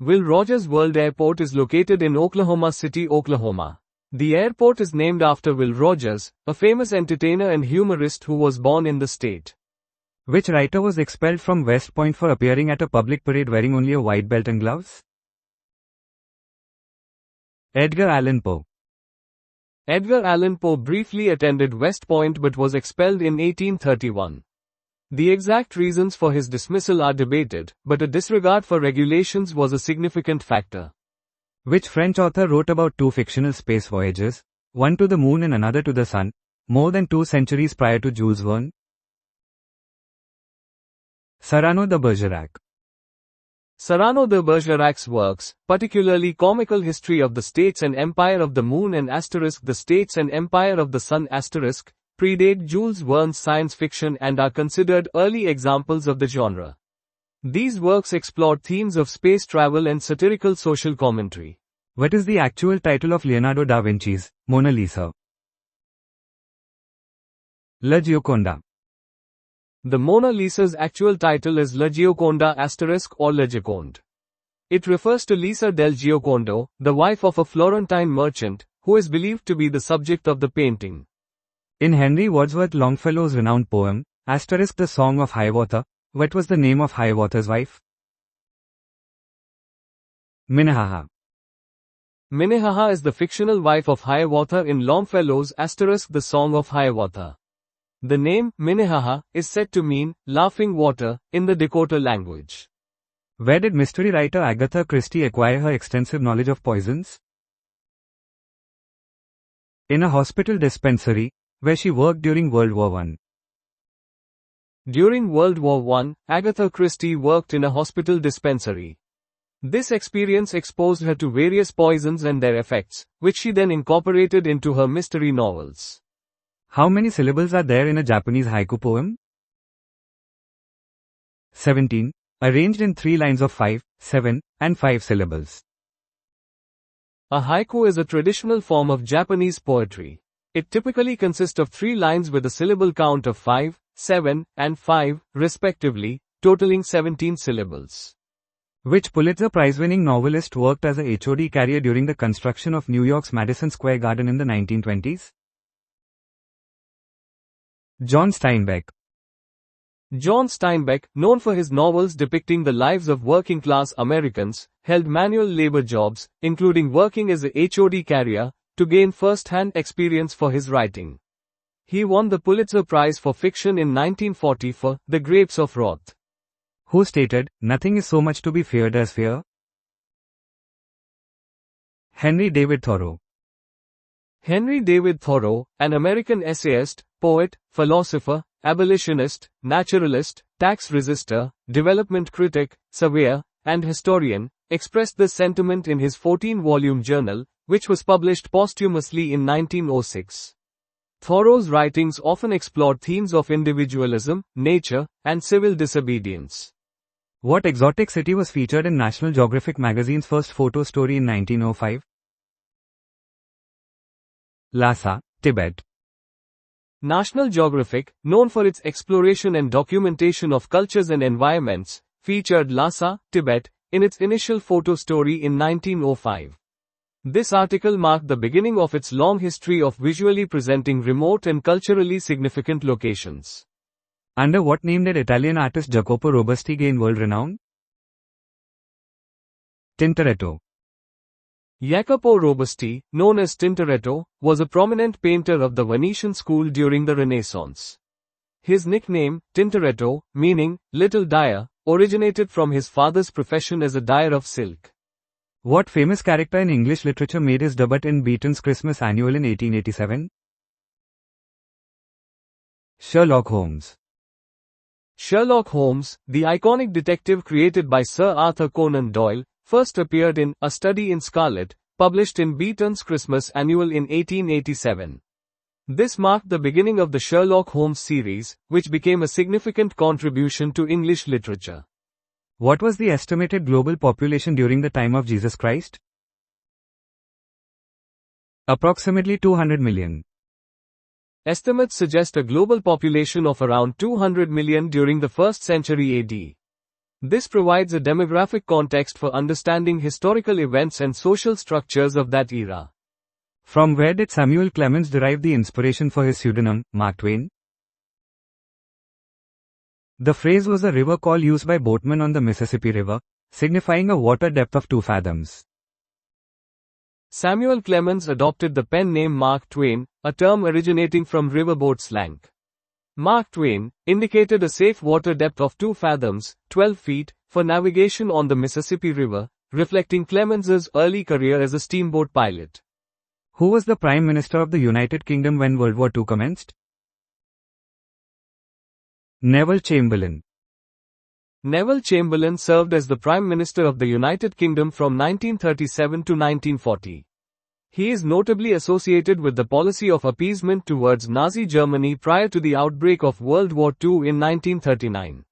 Will Rogers World Airport is located in Oklahoma City, Oklahoma. The airport is named after Will Rogers, a famous entertainer and humorist who was born in the state. Which writer was expelled from West Point for appearing at a public parade wearing only a white belt and gloves? Edgar Allan Poe. Edgar Allan Poe briefly attended West Point but was expelled in 1831. The exact reasons for his dismissal are debated, but a disregard for regulations was a significant factor. Which French author wrote about two fictional space voyages, one to the moon and another to the sun, more than 2 centuries prior to Jules Verne? Cyrano de Bergerac. Cyrano de Bergerac's works, particularly Comical History of the States and Empire of the Moon and The States and Empire of the Sun predate Jules Verne's science fiction and are considered early examples of the genre. These works explored themes of space travel and satirical social commentary. What is the actual title of Leonardo da Vinci's Mona Lisa? La Gioconda. The Mona Lisa's actual title is La Gioconda or La Gioconde. It refers to Lisa del Giocondo, the wife of a Florentine merchant, who is believed to be the subject of the painting. In Henry Wadsworth Longfellow's renowned poem, The Song of Hiawatha, what was the name of Hiawatha's wife? Minnehaha. Minnehaha is the fictional wife of Hiawatha in Longfellow's The Song of Hiawatha. The name, Minnehaha, is said to mean, laughing water, in the Dakota language. Where did mystery writer Agatha Christie acquire her extensive knowledge of poisons? In a hospital dispensary, where she worked during World War I. During World War I, Agatha Christie worked in a hospital dispensary. This experience exposed her to various poisons and their effects, which she then incorporated into her mystery novels. How many syllables are there in a Japanese haiku poem? 17, arranged in 3 lines of 5, 7, and 5 syllables. A haiku is a traditional form of Japanese poetry. It typically consists of 3 lines with a syllable count of 5, 7, and 5, respectively, totaling 17 syllables. Which Pulitzer Prize-winning novelist worked as a HOD carrier during the construction of New York's Madison Square Garden in the 1920s? John Steinbeck. John Steinbeck, known for his novels depicting the lives of working-class Americans, held manual labor jobs, including working as a HOD carrier, to gain first-hand experience for his writing. He won the Pulitzer Prize for Fiction in 1940 for The Grapes of Wrath. Who stated, "Nothing is so much to be feared as fear"? Henry David Thoreau. Henry David Thoreau, an American essayist, poet, philosopher, abolitionist, naturalist, tax resistor, development critic, surveyor, and historian, expressed this sentiment in his 14-volume journal, which was published posthumously in 1906. Thoreau's writings often explored themes of individualism, nature, and civil disobedience. What exotic city was featured in National Geographic magazine's first photo story in 1905? Lhasa, Tibet. National Geographic, known for its exploration and documentation of cultures and environments, featured Lhasa, Tibet, in its initial photo story in 1905. This article marked the beginning of its long history of visually presenting remote and culturally significant locations. Under what name did Italian artist Jacopo Robusti gain world renown? Tintoretto. Jacopo Robusti, known as Tintoretto, was a prominent painter of the Venetian school during the Renaissance. His nickname, Tintoretto, meaning little dyer, originated from his father's profession as a dyer of silk. What famous character in English literature made his debut in Beeton's Christmas Annual in 1887? Sherlock Holmes. Sherlock Holmes, the iconic detective created by Sir Arthur Conan Doyle, first appeared in A Study in Scarlet, published in Beeton's Christmas Annual in 1887. This marked the beginning of the Sherlock Holmes series, which became a significant contribution to English literature. What was the estimated global population during the time of Jesus Christ? Approximately 200 million. Estimates suggest a global population of around 200 million during the 1st century AD. This provides a demographic context for understanding historical events and social structures of that era. From where did Samuel Clemens derive the inspiration for his pseudonym, Mark Twain? The phrase was a river call used by boatmen on the Mississippi River, signifying a water depth of 2 fathoms. Samuel Clemens adopted the pen name Mark Twain, a term originating from riverboat slang. Mark Twain indicated a safe water depth of 2 fathoms, 12 feet, for navigation on the Mississippi River, reflecting Clemens's early career as a steamboat pilot. Who was the Prime Minister of the United Kingdom when World War II commenced? Neville Chamberlain. Neville Chamberlain served as the Prime Minister of the United Kingdom from 1937 to 1940. He is notably associated with the policy of appeasement towards Nazi Germany prior to the outbreak of World War II in 1939.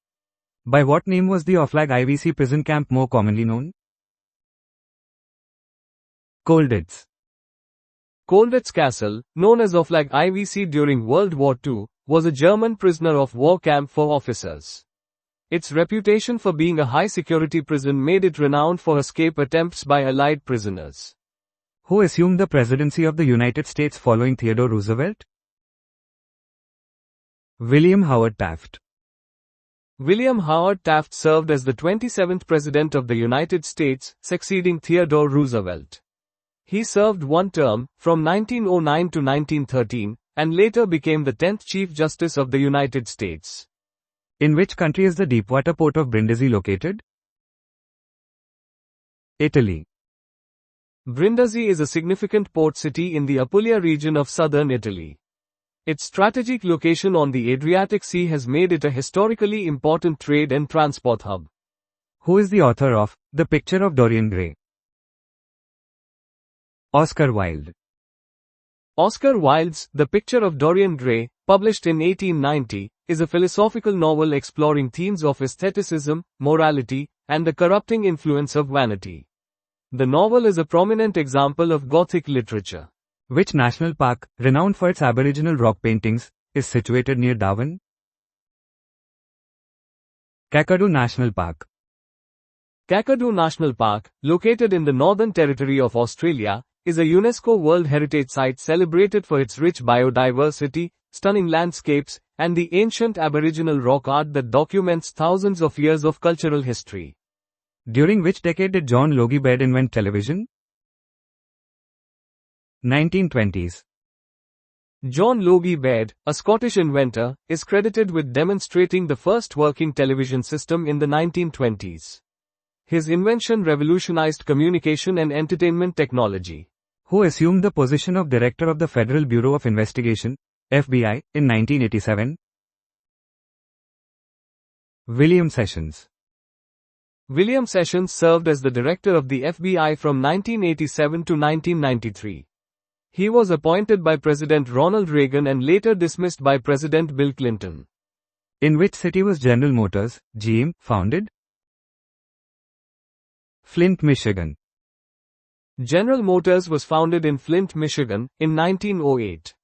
By what name was the Oflag IVC prison camp more commonly known? Colditz. Colditz Castle, known as Oflag IVC during World War II, was a German prisoner of war camp for officers. Its reputation for being a high-security prison made it renowned for escape attempts by Allied prisoners. Who assumed the presidency of the United States following Theodore Roosevelt? William Howard Taft. William Howard Taft served as the 27th President of the United States, succeeding Theodore Roosevelt. He served one term, from 1909 to 1913, and later became the 10th Chief Justice of the United States. In which country is the deepwater port of Brindisi located? Italy. Brindisi is a significant port city in the Apulia region of southern Italy. Its strategic location on the Adriatic Sea has made it a historically important trade and transport hub. Who is the author of The Picture of Dorian Gray? Oscar Wilde. Oscar Wilde's The Picture of Dorian Gray, published in 1890, is a philosophical novel exploring themes of aestheticism, morality, and the corrupting influence of vanity. The novel is a prominent example of Gothic literature. Which national park, renowned for its Aboriginal rock paintings, is situated near Darwin? Kakadu National Park. Kakadu National Park, located in the Northern Territory of Australia, is a UNESCO World Heritage Site celebrated for its rich biodiversity, stunning landscapes, and the ancient Aboriginal rock art that documents thousands of years of cultural history. During which decade did John Logie Baird invent television? 1920s. John Logie Baird, a Scottish inventor, is credited with demonstrating the first working television system in the 1920s. His invention revolutionized communication and entertainment technology. Who assumed the position of Director of the Federal Bureau of Investigation, FBI, in 1987? William Sessions. William Sessions served as the director of the FBI from 1987 to 1993. He was appointed by President Ronald Reagan and later dismissed by President Bill Clinton. In which city was General Motors, GM, founded? Flint, Michigan. General Motors was founded in Flint, Michigan, in 1908.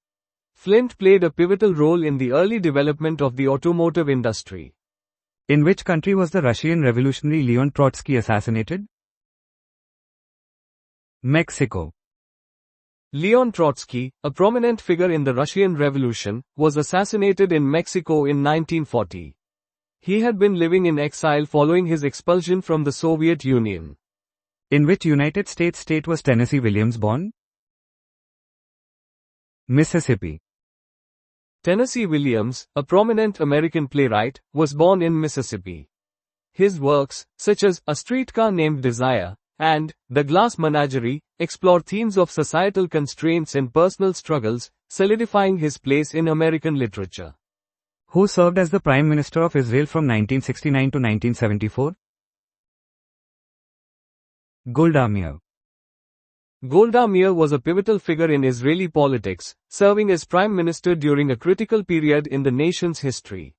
Flint played a pivotal role in the early development of the automotive industry. In which country was the Russian revolutionary Leon Trotsky assassinated? Mexico. Leon Trotsky, a prominent figure in the Russian Revolution, was assassinated in Mexico in 1940. He had been living in exile following his expulsion from the Soviet Union. In which United States state was Tennessee Williams born? Mississippi. Tennessee Williams, a prominent American playwright, was born in Mississippi. His works, such as A Streetcar Named Desire and The Glass Menagerie, explore themes of societal constraints and personal struggles, solidifying his place in American literature. Who served as the Prime Minister of Israel from 1969 to 1974? Golda Meir. Golda Meir was a pivotal figure in Israeli politics, serving as prime minister during a critical period in the nation's history.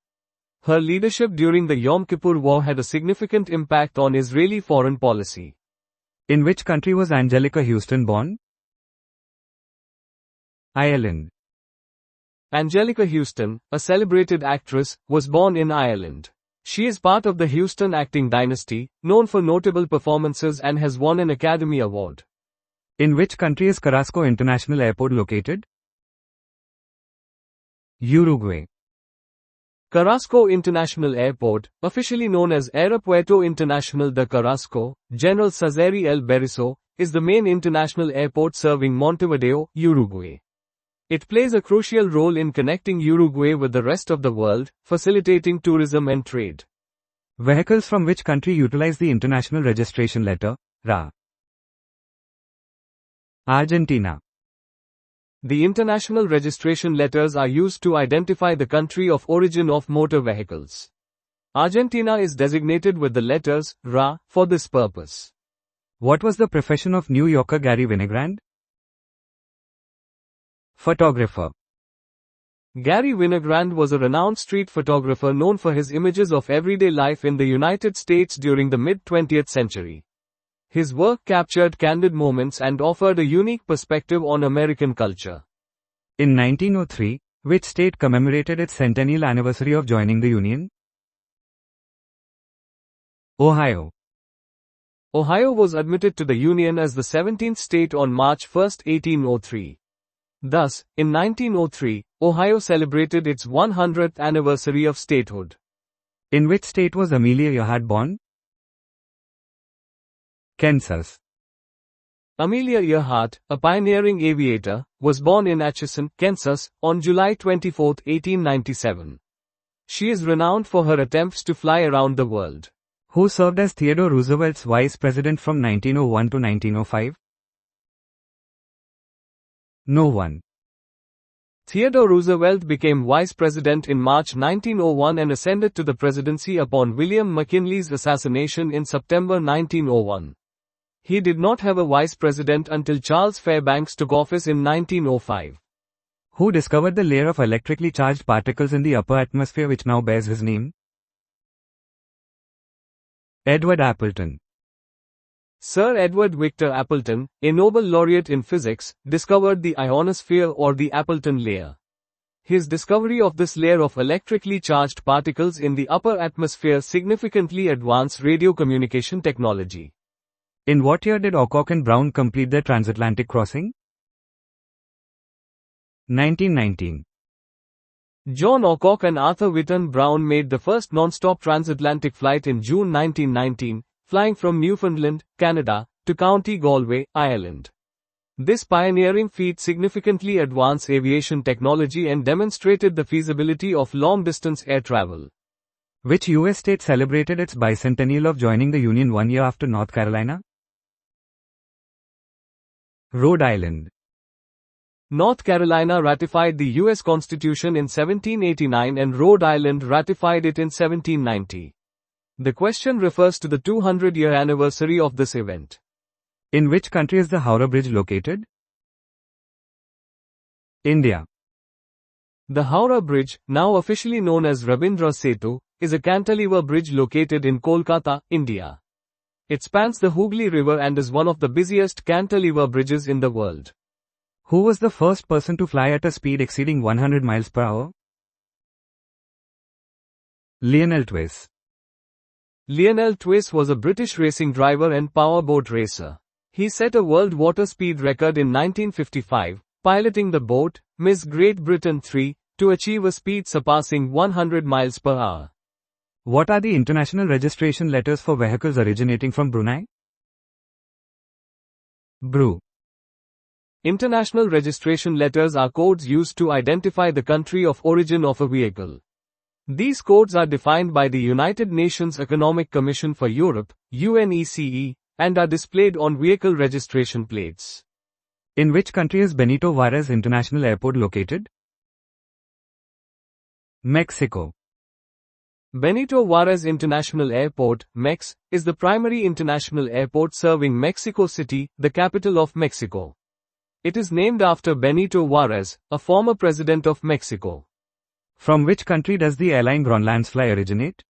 Her leadership during the Yom Kippur War had a significant impact on Israeli foreign policy. In which country was Angelica Houston born? Ireland. Angelica Houston, a celebrated actress, was born in Ireland. She is part of the Houston acting dynasty, known for notable performances and has won an Academy Award. In which country is Carrasco International Airport located? Uruguay. Carrasco International Airport, officially known as Aeropuerto Internacional de Carrasco, General Cesare El Berisso, is the main international airport serving Montevideo, Uruguay. It plays a crucial role in connecting Uruguay with the rest of the world, facilitating tourism and trade. Vehicles from which country utilize the International Registration Letter, RA? Argentina. The international registration letters are used to identify the country of origin of motor vehicles. Argentina is designated with the letters RA for this purpose. What was the profession of New Yorker Gary Winogrand? Photographer. Gary Winogrand was a renowned street photographer known for his images of everyday life in the United States during the mid-20th century. His work captured candid moments and offered a unique perspective on American culture. In 1903, which state commemorated its centennial anniversary of joining the Union? Ohio. Ohio was admitted to the Union as the 17th state on March 1, 1803. Thus, in 1903, Ohio celebrated its 100th anniversary of statehood. In which state was Amelia Earhart born? Kansas. Amelia Earhart, a pioneering aviator, was born in Atchison, Kansas, on July 24, 1897. She is renowned for her attempts to fly around the world. Who served as Theodore Roosevelt's vice president from 1901 to 1905? No one. Theodore Roosevelt became vice president in March 1901 and ascended to the presidency upon William McKinley's assassination in September 1901. He did not have a vice president until Charles Fairbanks took office in 1905. Who discovered the layer of electrically charged particles in the upper atmosphere which now bears his name? Edward Appleton. Sir Edward Victor Appleton, a Nobel laureate in physics, discovered the ionosphere or the Appleton layer. His discovery of this layer of electrically charged particles in the upper atmosphere significantly advanced radio communication technology. In what year did Alcock and Brown complete their transatlantic crossing? 1919. John Alcock and Arthur Whitten Brown made the first non-stop transatlantic flight in June 1919, flying from Newfoundland, Canada, to County Galway, Ireland. This pioneering feat significantly advanced aviation technology and demonstrated the feasibility of long-distance air travel. Which U.S. state celebrated its bicentennial of joining the Union 1 year after North Carolina? Rhode Island. North Carolina ratified the U.S. Constitution in 1789 and Rhode Island ratified it in 1790. The question refers to the 200-year anniversary of this event. In which country is the Howrah Bridge located? India. The Howrah Bridge, now officially known as Rabindra Setu, is a cantilever bridge located in Kolkata, India. It spans the Hooghly River and is one of the busiest cantilever bridges in the world. Who was the first person to fly at a speed exceeding 100 miles per hour? Lionel Twiss. Lionel Twiss was a British racing driver and powerboat racer. He set a world water speed record in 1955, piloting the boat, Miss Great Britain 3, to achieve a speed surpassing 100 miles per hour. What are the international registration letters for vehicles originating from Brunei? BRU. International registration letters are codes used to identify the country of origin of a vehicle. These codes are defined by the United Nations Economic Commission for Europe, UNECE, and are displayed on vehicle registration plates. In which country is Benito Juárez International Airport located? Mexico. Benito Juárez International Airport, MEX, is the primary international airport serving Mexico City, the capital of Mexico. It is named after Benito Juárez, a former president of Mexico. From which country does the airline Groenlandsfly originate?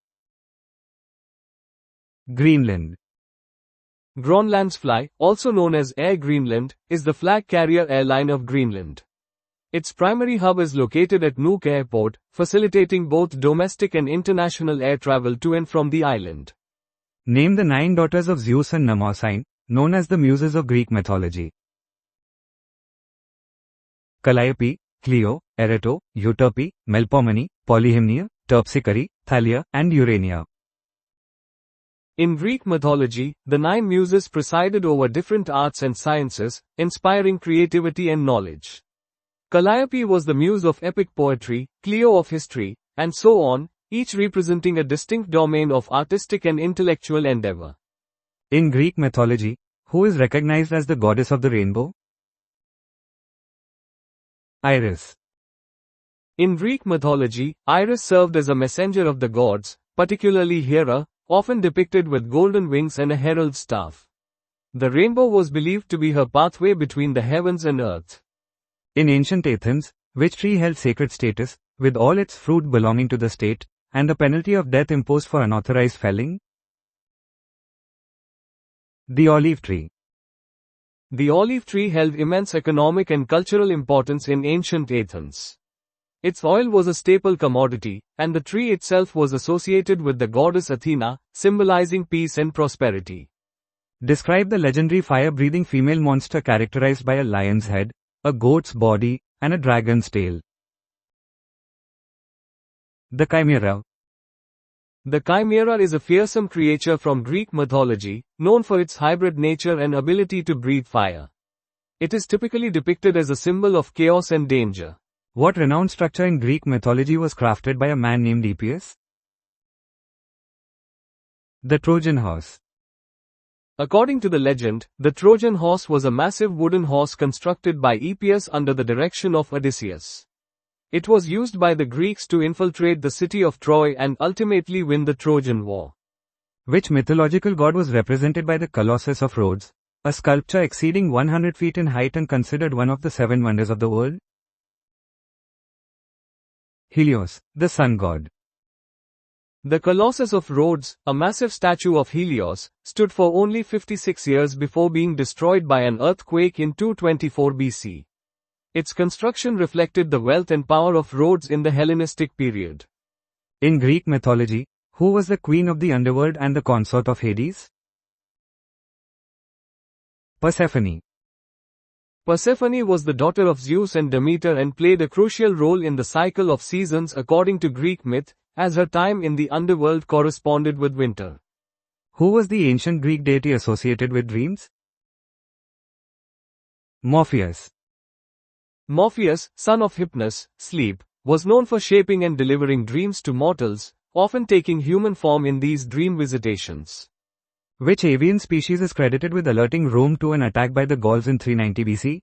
Greenland. Groenlandsfly, also known as Air Greenland, is the flag carrier airline of Greenland. Its primary hub is located at Nuuk Airport, facilitating both domestic and international air travel to and from the island. Name the 9 daughters of Zeus and Mnemosyne, known as the muses of Greek mythology. Calliope, Clio, Erato, Euterpe, Melpomene, Polyhymnia, Terpsichore, Thalia, and Urania. In Greek mythology, the 9 muses presided over different arts and sciences, inspiring creativity and knowledge. Calliope was the muse of epic poetry, Clio of history, and so on, each representing a distinct domain of artistic and intellectual endeavor. In Greek mythology, who is recognized as the goddess of the rainbow? Iris. In Greek mythology, Iris served as a messenger of the gods, particularly Hera, often depicted with golden wings and a herald's staff. The rainbow was believed to be her pathway between the heavens and earth. In ancient Athens, which tree held sacred status, with all its fruit belonging to the state, and the penalty of death imposed for unauthorized felling? The olive tree. The olive tree held immense economic and cultural importance in ancient Athens. Its oil was a staple commodity, and the tree itself was associated with the goddess Athena, symbolizing peace and prosperity. Describe the legendary fire-breathing female monster characterized by a lion's head, a goat's body, and a dragon's tail. The Chimera. The chimera is a fearsome creature from Greek mythology, known for its hybrid nature and ability to breathe fire. It is typically depicted as a symbol of chaos and danger. What renowned structure in Greek mythology was crafted by a man named Epius? The Trojan horse. According to the legend, the Trojan horse was a massive wooden horse constructed by Epius under the direction of Odysseus. It was used by the Greeks to infiltrate the city of Troy and ultimately win the Trojan War. Which mythological god was represented by the Colossus of Rhodes, a sculpture exceeding 100 feet in height and considered one of the 7 wonders of the world? Helios, the sun god. The Colossus of Rhodes, a massive statue of Helios, stood for only 56 years before being destroyed by an earthquake in 224 BC. Its construction reflected the wealth and power of Rhodes in the Hellenistic period. In Greek mythology, who was the queen of the underworld and the consort of Hades? Persephone. Persephone was the daughter of Zeus and Demeter and played a crucial role in the cycle of seasons according to Greek myth, as her time in the underworld corresponded with winter. Who was the ancient Greek deity associated with dreams? Morpheus. Morpheus, son of Hypnos, sleep, was known for shaping and delivering dreams to mortals, often taking human form in these dream visitations. Which avian species is credited with alerting Rome to an attack by the Gauls in 390 BC?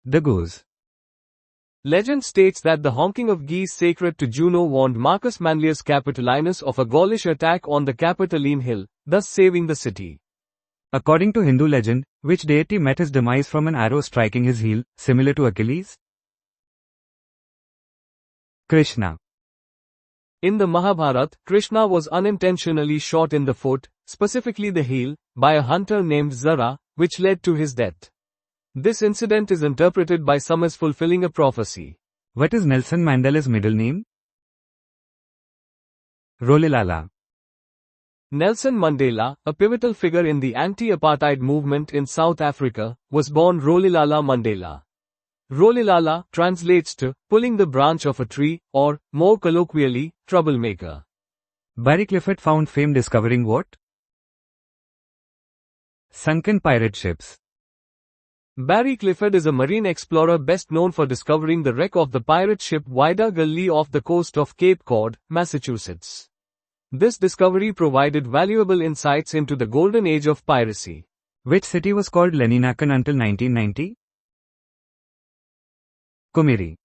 The goose. Legend states that the honking of geese sacred to Juno warned Marcus Manlius Capitolinus of a Gaulish attack on the Capitoline Hill, thus saving the city. According to Hindu legend, which deity met his demise from an arrow striking his heel, similar to Achilles? Krishna. In the Mahabharata, Krishna was unintentionally shot in the foot, specifically the heel, by a hunter named Zara, which led to his death. This incident is interpreted by some as fulfilling a prophecy. What is Nelson Mandela's middle name? Rolihlahla. Nelson Mandela, a pivotal figure in the anti-apartheid movement in South Africa, was born Rolihlahla Mandela. Rolihlahla translates to pulling the branch of a tree, or, more colloquially, troublemaker. Barry Clifford found fame discovering what? Sunken pirate ships. Barry Clifford is a marine explorer best known for discovering the wreck of the pirate ship Whydah Gully off the coast of Cape Cod, Massachusetts. This discovery provided valuable insights into the golden age of piracy. Which city was called Leninakan until 1990? Kumeri.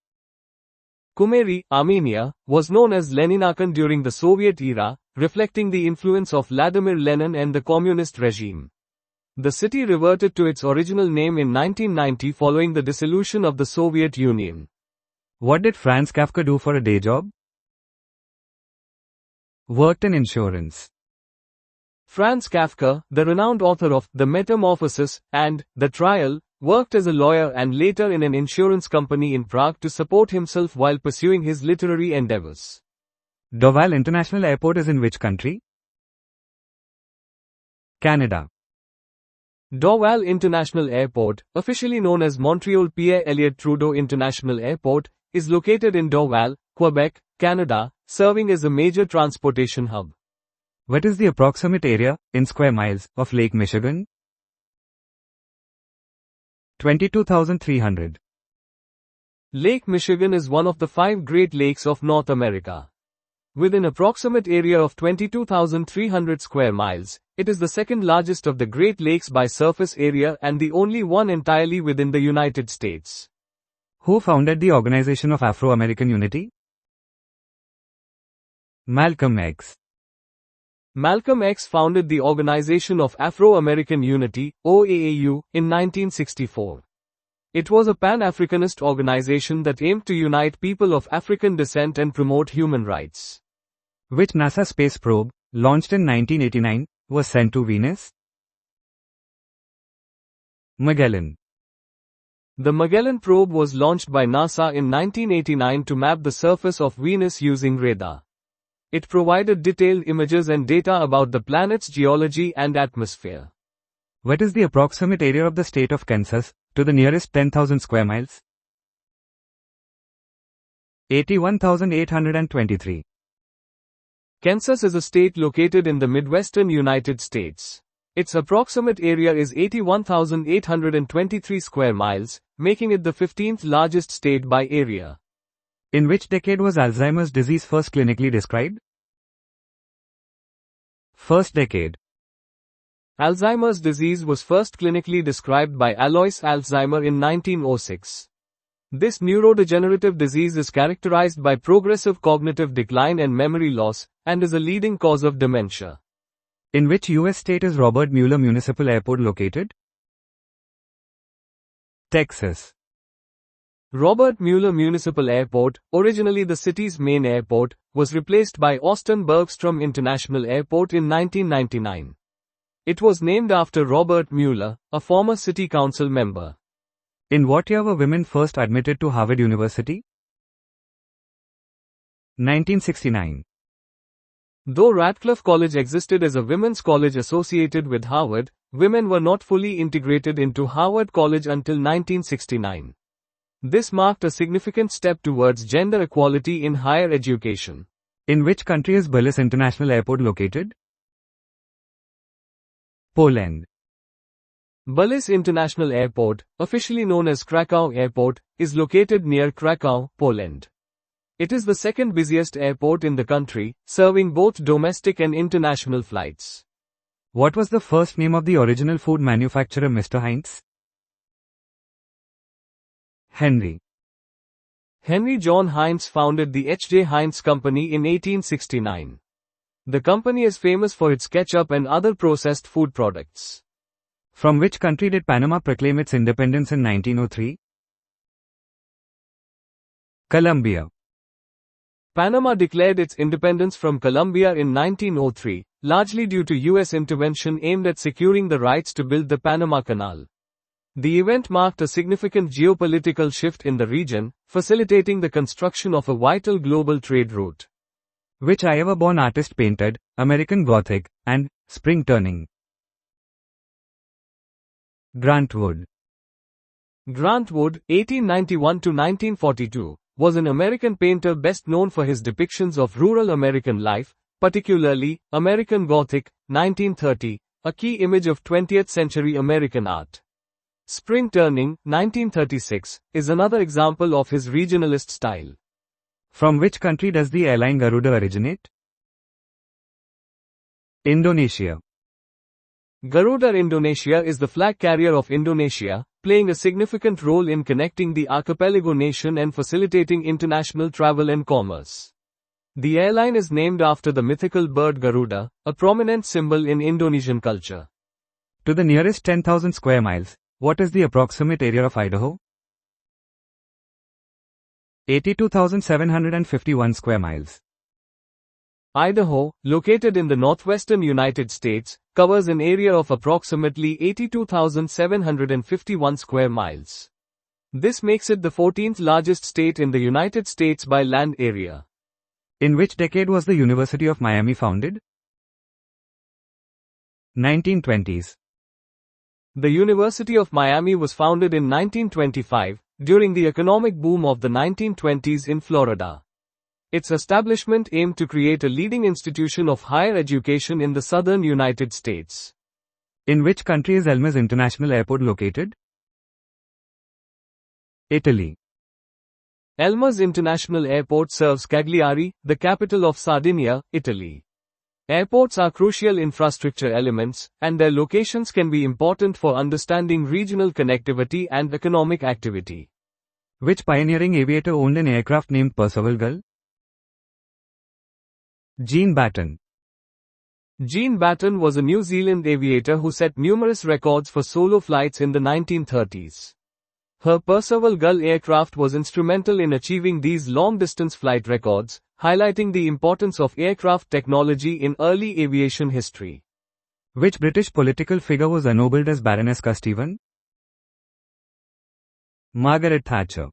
Kumeri, Armenia, was known as Leninakan during the Soviet era, reflecting the influence of Vladimir Lenin and the communist regime. The city reverted to its original name in 1990 following the dissolution of the Soviet Union. What did Franz Kafka do for a day job? Worked in insurance. Franz Kafka, the renowned author of The Metamorphosis and The Trial, worked as a lawyer and later in an insurance company in Prague to support himself while pursuing his literary endeavors. Dorval International Airport is in which country? Canada. Dorval International Airport, officially known as Montreal Pierre Elliott Trudeau International Airport, is located in Dorval, Quebec, Canada, serving as a major transportation hub. What is the approximate area, in square miles, of Lake Michigan? 22,300. Lake Michigan is one of the 5 Great Lakes of North America. With an approximate area of 22,300 square miles, it is the second largest of the Great Lakes by surface area and the only one entirely within the United States. Who founded the Organization of Afro-American Unity? Malcolm X. Malcolm X founded the Organization of Afro-American Unity, OAAU, in 1964. It was a Pan-Africanist organization that aimed to unite people of African descent and promote human rights. Which NASA space probe, launched in 1989, was sent to Venus? Magellan. The Magellan probe was launched by NASA in 1989 to map the surface of Venus using radar. It provided detailed images and data about the planet's geology and atmosphere. What is the approximate area of the state of Kansas, to the nearest 10,000 square miles? 81,823. Kansas is a state located in the Midwestern United States. Its approximate area is 81,823 square miles, making it the 15th largest state by area. In which decade was Alzheimer's disease first clinically described? First decade. Alzheimer's disease was first clinically described by Alois Alzheimer in 1906. This neurodegenerative disease is characterized by progressive cognitive decline and memory loss, and is a leading cause of dementia. In which U.S. state is Robert Mueller Municipal Airport located? Texas. Robert Mueller Municipal Airport, originally the city's main airport, was replaced by Austin Bergstrom International Airport in 1999. It was named after Robert Mueller, a former city council member. In what year were women first admitted to Harvard University? 1969. Though Radcliffe College existed as a women's college associated with Harvard, women were not fully integrated into Harvard College until 1969. This marked a significant step towards gender equality in higher education. In which country is Bullis International Airport located? Poland. Bullis International Airport, officially known as Krakow Airport, is located near Krakow, Poland. It is the second busiest airport in the country, serving both domestic and international flights. What was the first name of the original food manufacturer Mr. Heinz? Henry. Henry John Heinz founded the H.J. Heinz Company in 1869. The company is famous for its ketchup and other processed food products. From which country did Panama proclaim its independence in 1903? Colombia. Panama declared its independence from Colombia in 1903, largely due to U.S. intervention aimed at securing the rights to build the Panama Canal. The event marked a significant geopolitical shift in the region, facilitating the construction of a vital global trade route. Which Iowa-born artist painted American Gothic and Spring Turning? Grant Wood. Grant Wood, 1891 to 1942, was an American painter best known for his depictions of rural American life, particularly American Gothic, 1930, a key image of 20th century American art. Spring Turning, 1936, is another example of his regionalist style. From which country does the airline Garuda originate? Indonesia. Garuda Indonesia is the flag carrier of Indonesia, playing a significant role in connecting the archipelago nation and facilitating international travel and commerce. The airline is named after the mythical bird Garuda, a prominent symbol in Indonesian culture. To the nearest 10,000 square miles, what is the approximate area of Idaho? 82,751 square miles. Idaho, located in the northwestern United States, covers an area of approximately 82,751 square miles. This makes it the 14th largest state in the United States by land area. In which decade was the University of Miami founded? 1920s. The University of Miami was founded in 1925, during the economic boom of the 1920s in Florida. Its establishment aimed to create a leading institution of higher education in the southern United States. In which country is Elmas International Airport located? Italy. Elmas International Airport serves Cagliari, the capital of Sardinia, Italy. Airports are crucial infrastructure elements, and their locations can be important for understanding regional connectivity and economic activity. Which pioneering aviator owned an aircraft named Percival Gull? Jean Batten. Jean Batten was a New Zealand aviator who set numerous records for solo flights in the 1930s. Her Percival Gull aircraft was instrumental in achieving these long-distance flight records, highlighting the importance of aircraft technology in early aviation history. Which British political figure was ennobled as Baroness Kesteven? Margaret Thatcher.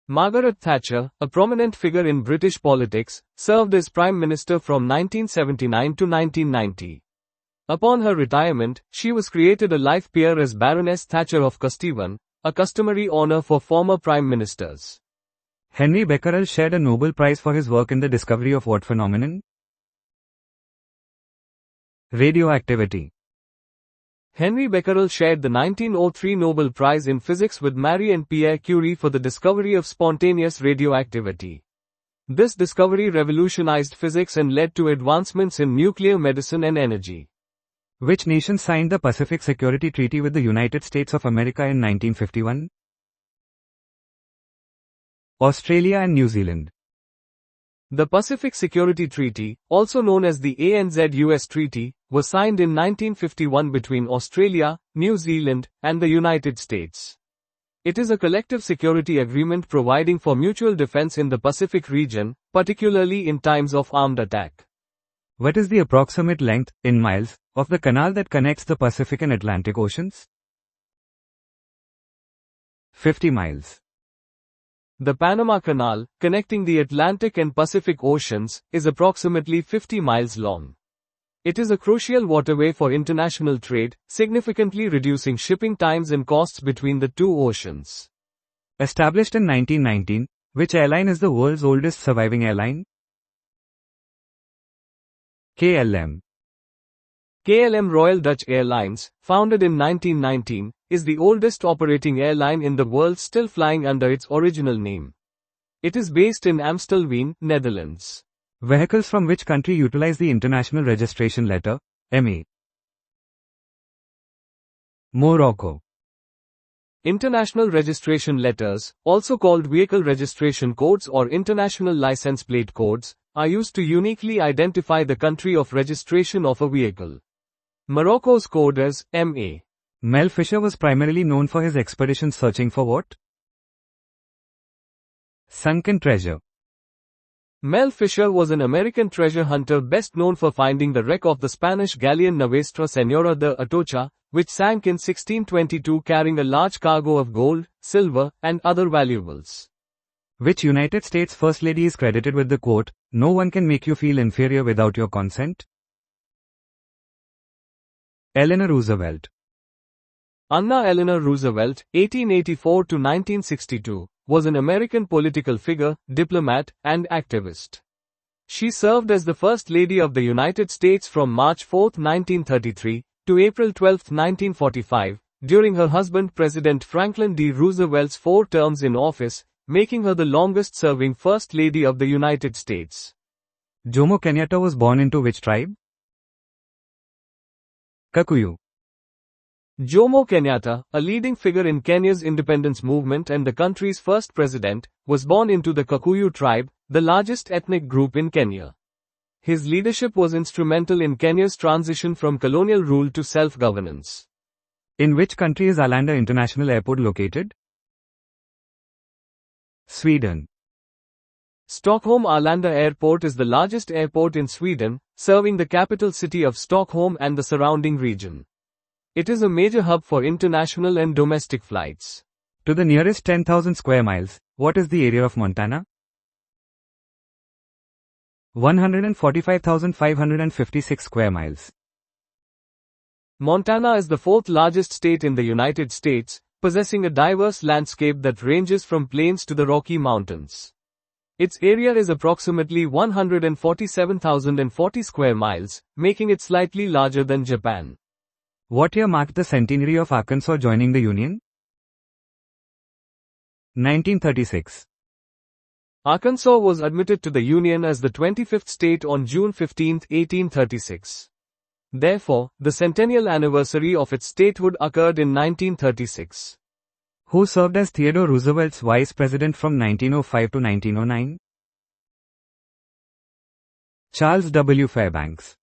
Margaret Thatcher, a prominent figure in British politics, served as Prime Minister from 1979 to 1990. Upon her retirement, she was created a life peer as Baroness Thatcher of Kesteven, a customary honor for former prime ministers. Henry Becquerel shared a Nobel Prize for his work in the discovery of what phenomenon? Radioactivity. Henry Becquerel shared the 1903 Nobel Prize in Physics with Marie and Pierre Curie for the discovery of spontaneous radioactivity. This discovery revolutionized physics and led to advancements in nuclear medicine and energy. Which nation signed the Pacific Security Treaty with the United States of America in 1951? Australia and New Zealand. The Pacific Security Treaty, also known as the ANZ-US Treaty, was signed in 1951 between Australia, New Zealand, and the United States. It is a collective security agreement providing for mutual defense in the Pacific region, particularly in times of armed attack. What is the approximate length, in miles, of the canal that connects the Pacific and Atlantic Oceans? 50 miles. The Panama Canal, connecting the Atlantic and Pacific Oceans, is approximately 50 miles long. It is a crucial waterway for international trade, significantly reducing shipping times and costs between the two oceans. Established in 1919, which airline is the world's oldest surviving airline? KLM. KLM Royal Dutch Airlines, founded in 1919, is the oldest operating airline in the world still flying under its original name. It is based in Amstelveen, Netherlands. Vehicles from which country utilize the International Registration Letter, MA? Morocco. International registration letters, also called vehicle registration codes or international license plate codes, are used to uniquely identify the country of registration of a vehicle. Morocco's code is MA. Mel Fisher was primarily known for his expeditions searching for what? Sunken treasure. Mel Fisher was an American treasure hunter best known for finding the wreck of the Spanish galleon Nuestra Señora de Atocha, which sank in 1622 carrying a large cargo of gold, silver, and other valuables. Which United States First Lady is credited with the quote, "No one can make you feel inferior without your consent"? Eleanor Roosevelt. Anna Eleanor Roosevelt, 1884 to 1962, was an American political figure, diplomat, and activist. She served as the First Lady of the United States from March 4, 1933, to April 12, 1945, during her husband President Franklin D. Roosevelt's 4 terms in office, making her the longest-serving First Lady of the United States. Jomo Kenyatta was born into which tribe? Kikuyu. Jomo Kenyatta, a leading figure in Kenya's independence movement and the country's first president, was born into the Kikuyu tribe, the largest ethnic group in Kenya. His leadership was instrumental in Kenya's transition from colonial rule to self-governance. In which country is Arlanda International Airport located? Sweden. Stockholm Arlanda Airport is the largest airport in Sweden, serving the capital city of Stockholm and the surrounding region. It is a major hub for international and domestic flights. To the nearest 10,000 square miles, what is the area of Montana? 145,556 square miles. Montana is the 4th largest state in the United States, possessing a diverse landscape that ranges from plains to the Rocky Mountains. Its area is approximately 147,040 square miles, making it slightly larger than Japan. What year marked the centenary of Arkansas joining the Union? 1936. Arkansas was admitted to the Union as the 25th state on June 15, 1836. Therefore, the centennial anniversary of its statehood occurred in 1936. Who served as Theodore Roosevelt's vice president from 1905 to 1909? Charles W. Fairbanks.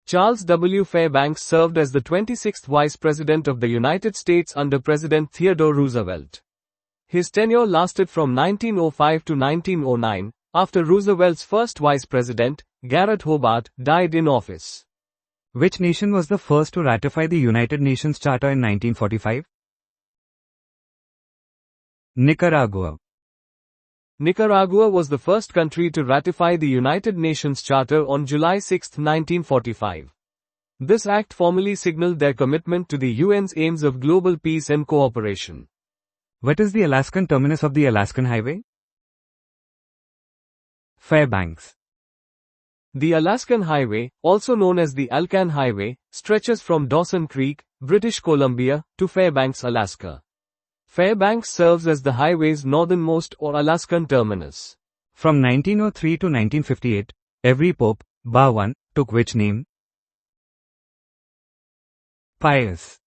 Charles W. Fairbanks served as the 26th Vice President of the United States under President Theodore Roosevelt. His tenure lasted from 1905 to 1909, after Roosevelt's first Vice President, Garrett Hobart, died in office. Which nation was the first to ratify the United Nations Charter in 1945? Nicaragua. Nicaragua was the first country to ratify the United Nations Charter on July 6, 1945. This act formally signaled their commitment to the UN's aims of global peace and cooperation. What is the Alaskan terminus of the Alaskan Highway? Fairbanks. The Alaskan Highway, also known as the Alcan Highway, stretches from Dawson Creek, British Columbia, to Fairbanks, Alaska. Fairbanks serves as the highway's northernmost or Alaskan terminus. From 1903 to 1958, every pope, bar one, took which name? Pius.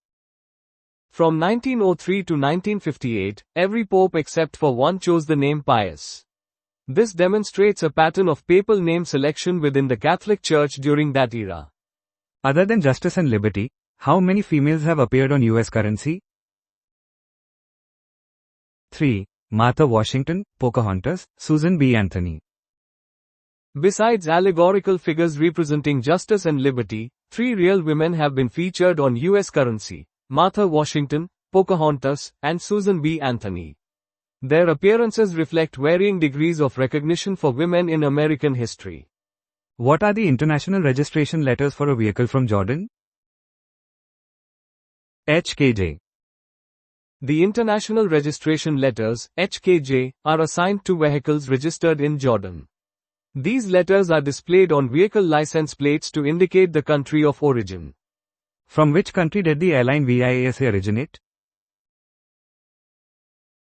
From 1903 to 1958, every pope except for one chose the name Pius. This demonstrates a pattern of papal name selection within the Catholic Church during that era. Other than justice and liberty, how many females have appeared on US currency? 3. Martha Washington, Pocahontas, Susan B. Anthony. Besides allegorical figures representing justice and liberty, 3 real women have been featured on US currency: Martha Washington, Pocahontas, and Susan B. Anthony. Their appearances reflect varying degrees of recognition for women in American history. What are the international registration letters for a vehicle from Jordan? HKJ. The international registration letters, HKJ, are assigned to vehicles registered in Jordan. These letters are displayed on vehicle license plates to indicate the country of origin. From which country did the airline VIASA originate?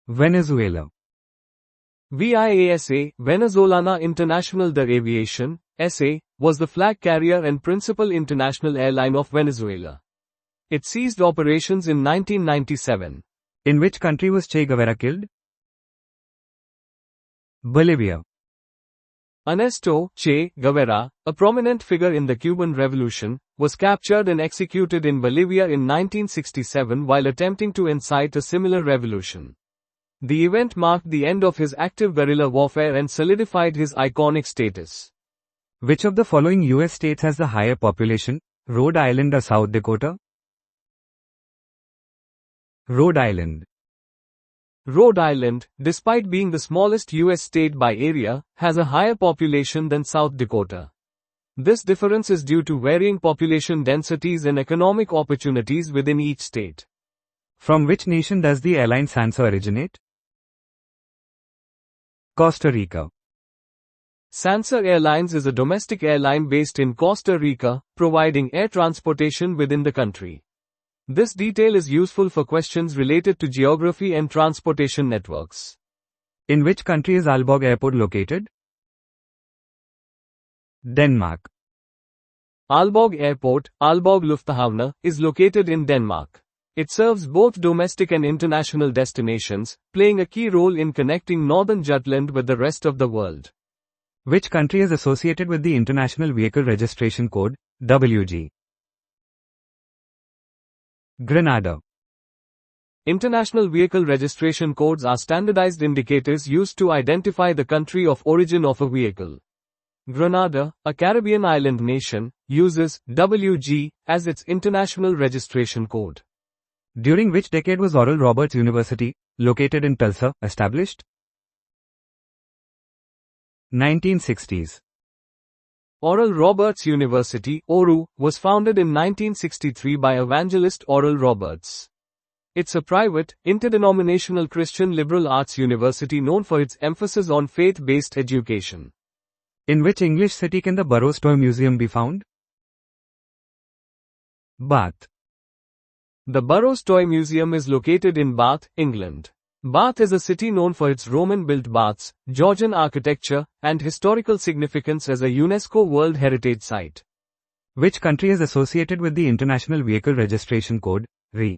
Venezuela. VIASA, Venezolana International de Aviación, SA, was the flag carrier and principal international airline of Venezuela. It ceased operations in 1997. In which country was Che Guevara killed? Bolivia. Ernesto Che Guevara, a prominent figure in the Cuban Revolution, was captured and executed in Bolivia in 1967 while attempting to incite a similar revolution. The event marked the end of his active guerrilla warfare and solidified his iconic status. Which of the following US states has the higher population, Rhode Island or South Dakota? Rhode Island. Rhode Island, despite being the smallest US state by area, has a higher population than South Dakota. This difference is due to varying population densities and economic opportunities within each state. From which nation does the airline SANSA originate? Costa Rica. SANSA Airlines is a domestic airline based in Costa Rica, providing air transportation within the country. This detail is useful for questions related to geography and transportation networks. In which country is Aalborg Airport located? Denmark. Aalborg Airport, Aalborg Lufthavne, is located in Denmark. It serves both domestic and international destinations, playing a key role in connecting northern Jutland with the rest of the world. Which country is associated with the International Vehicle Registration Code, WG? Grenada. International Vehicle Registration Codes are standardized indicators used to identify the country of origin of a vehicle. Grenada, a Caribbean island nation, uses WG as its international registration code. During which decade was Oral Roberts University, located in Tulsa, established? 1960s. Oral Roberts University, ORU, was founded in 1963 by evangelist Oral Roberts. It's a private, interdenominational Christian liberal arts university known for its emphasis on faith-based education. In which English city can the Burroughs Toy Museum be found? Bath. The Burroughs Toy Museum is located in Bath, England. Bath is a city known for its Roman-built baths, Georgian architecture, and historical significance as a UNESCO World Heritage Site. Which country is associated with the International Vehicle Registration Code, RE?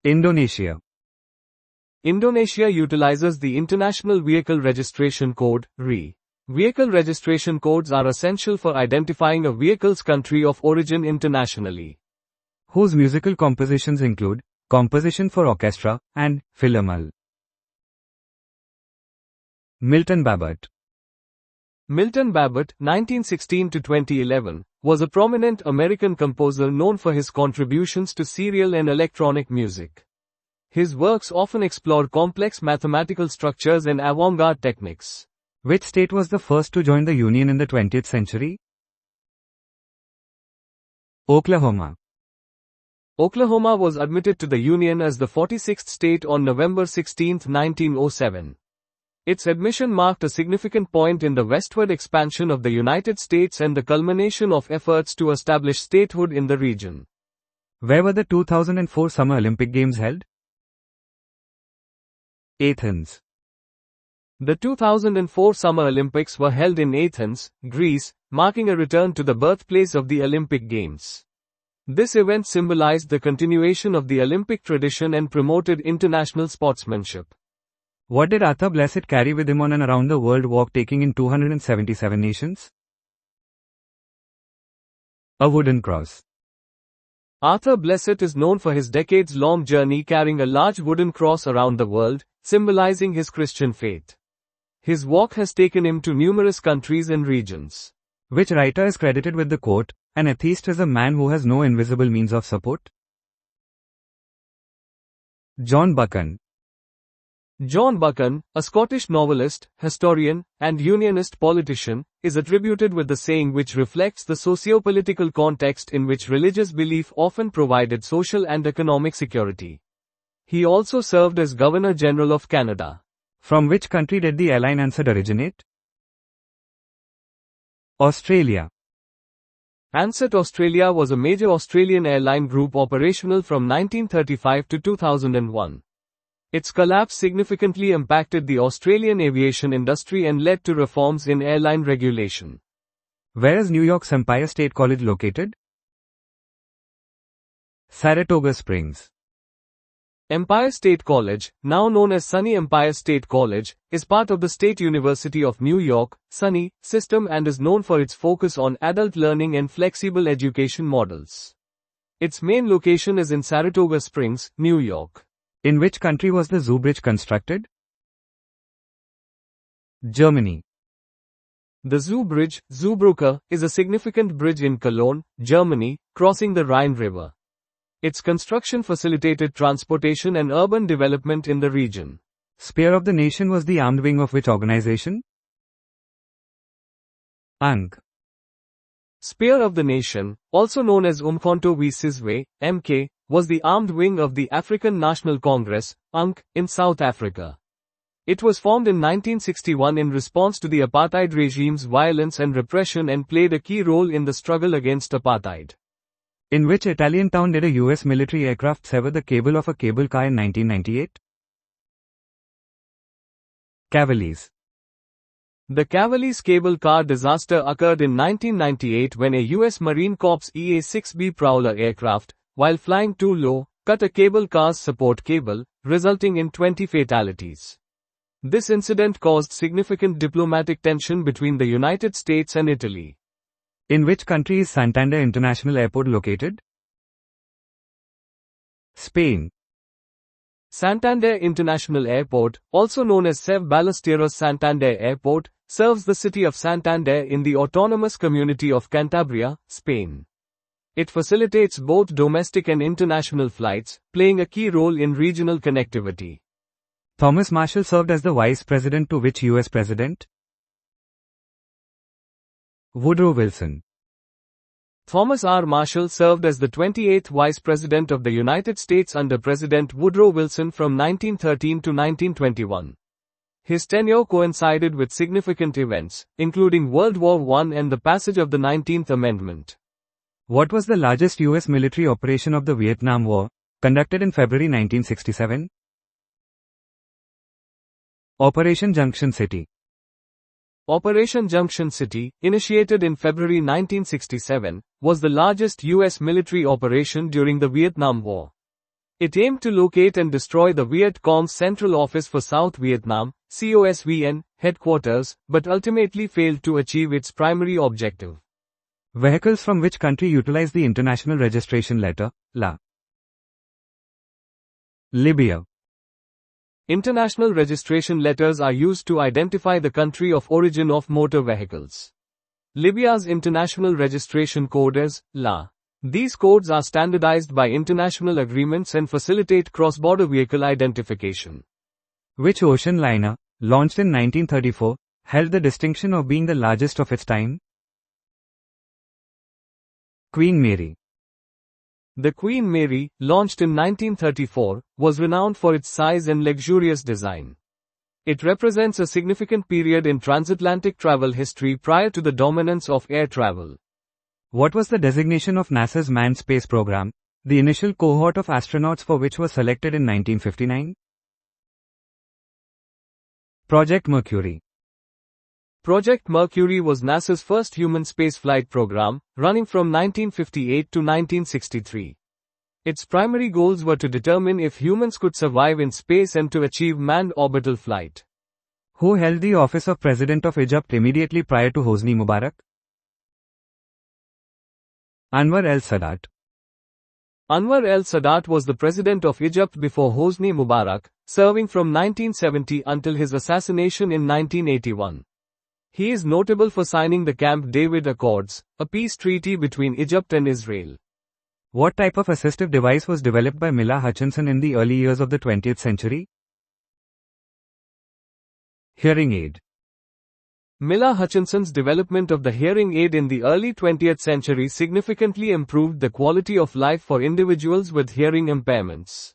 Indonesia. Indonesia utilizes the International Vehicle Registration Code, RE. Vehicle registration codes are essential for identifying a vehicle's country of origin internationally. Whose musical compositions include Composition for Orchestra, and Philharmonic. Milton Babbitt. Milton Babbitt, 1916 to 2011, was a prominent American composer known for his contributions to serial and electronic music. His works often explored complex mathematical structures and avant-garde techniques. Which state was the first to join the Union in the 20th century? Oklahoma. Oklahoma was admitted to the Union as the 46th state on November 16, 1907. Its admission marked a significant point in the westward expansion of the United States and the culmination of efforts to establish statehood in the region. Where were the 2004 Summer Olympic Games held? Athens. The 2004 Summer Olympics were held in Athens, Greece, marking a return to the birthplace of the Olympic Games. This event symbolized the continuation of the Olympic tradition and promoted international sportsmanship. What did Arthur Blessitt carry with him on an around-the-world walk taking in 277 nations? A wooden cross. Arthur Blessitt is known for his decades-long journey carrying a large wooden cross around the world, symbolizing his Christian faith. His walk has taken him to numerous countries and regions. Which writer is credited with the quote, "An atheist is a man who has no invisible means of support"? John Buchan. John Buchan, a Scottish novelist, historian, and unionist politician, is attributed with the saying which reflects the socio-political context in which religious belief often provided social and economic security. He also served as Governor-General of Canada. From which country did the airline Ansett originate? Australia. Ansett Australia was a major Australian airline group operational from 1935 to 2001. Its collapse significantly impacted the Australian aviation industry and led to reforms in airline regulation. Where is New York's Empire State College located? Saratoga Springs. Empire State College, now known as SUNY Empire State College, is part of the State University of New York, SUNY, system and is known for its focus on adult learning and flexible education models. Its main location is in Saratoga Springs, New York. In which country was the Zoo Bridge constructed? Germany. The Zoo Bridge, Zoobrücke, is a significant bridge in Cologne, Germany, crossing the Rhine River. Its construction facilitated transportation and urban development in the region. Spear of the Nation was the armed wing of which organization? UNC. Spear of the Nation, also known as Umkhonto we Sizwe, MK, was the armed wing of the African National Congress, UNC, in South Africa. It was formed in 1961 in response to the apartheid regime's violence and repression and played a key role in the struggle against apartheid. In which Italian town did a US military aircraft sever the cable of a cable car in 1998? Cavalies. The Cavalies cable car disaster occurred in 1998 when a US Marine Corps EA-6B Prowler aircraft, while flying too low, cut a cable car's support cable, resulting in 20 fatalities. This incident caused significant diplomatic tension between the United States and Italy. In which country is Santander International Airport located? Spain. Santander International Airport, also known as Sev Ballesteros Santander Airport, serves the city of Santander in the autonomous community of Cantabria, Spain. It facilitates both domestic and international flights, playing a key role in regional connectivity. Thomas Marshall served as the vice president to which US president? Woodrow Wilson. Thomas R. Marshall served as the 28th Vice President of the United States under President Woodrow Wilson from 1913 to 1921. His tenure coincided with significant events, including World War I and the passage of the 19th Amendment. What was the largest US military operation of the Vietnam War, conducted in February 1967? Operation Junction City. Operation Junction City, initiated in February 1967, was the largest U.S. military operation during the Vietnam War. It aimed to locate and destroy the Viet Cong's Central Office for South Vietnam, COSVN, headquarters, but ultimately failed to achieve its primary objective. Vehicles from which country utilize the International Registration Letter, LA? Libya. International registration letters are used to identify the country of origin of motor vehicles. Libya's international registration code is LA. These codes are standardized by international agreements and facilitate cross-border vehicle identification. Which ocean liner, launched in 1934, held the distinction of being the largest of its time? Queen Mary. The Queen Mary, launched in 1934, was renowned for its size and luxurious design. It represents a significant period in transatlantic travel history prior to the dominance of air travel. What was the designation of NASA's manned space program, the initial cohort of astronauts for which was selected in 1959? Project Mercury. Project Mercury was NASA's first human spaceflight program, running from 1958 to 1963. Its primary goals were to determine if humans could survive in space and to achieve manned orbital flight. Who held the office of President of Egypt immediately prior to Hosni Mubarak? Anwar el-Sadat. Anwar el-Sadat was the president of Egypt before Hosni Mubarak, serving from 1970 until his assassination in 1981. He is notable for signing the Camp David Accords, a peace treaty between Egypt and Israel. What type of assistive device was developed by Mila Hutchinson in the early years of the 20th century? Hearing aid. Mila Hutchinson's development of the hearing aid in the early 20th century significantly improved the quality of life for individuals with hearing impairments.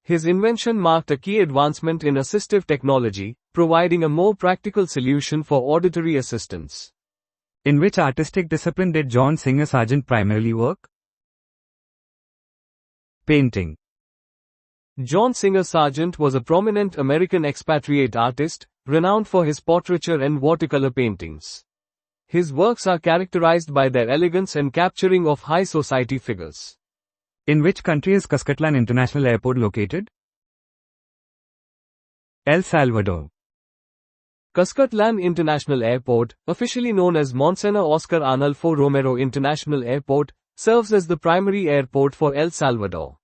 His invention marked a key advancement in assistive technology, providing a more practical solution for auditory assistance. In which artistic discipline did John Singer Sargent primarily work? Painting. John Singer Sargent was a prominent American expatriate artist, renowned for his portraiture and watercolor paintings. His works are characterized by their elegance and capturing of high society figures. In which country is Cuscatlan International Airport located? El Salvador. Cuscatlan International Airport, officially known as Monsignor Oscar Arnulfo Romero International Airport, serves as the primary airport for El Salvador.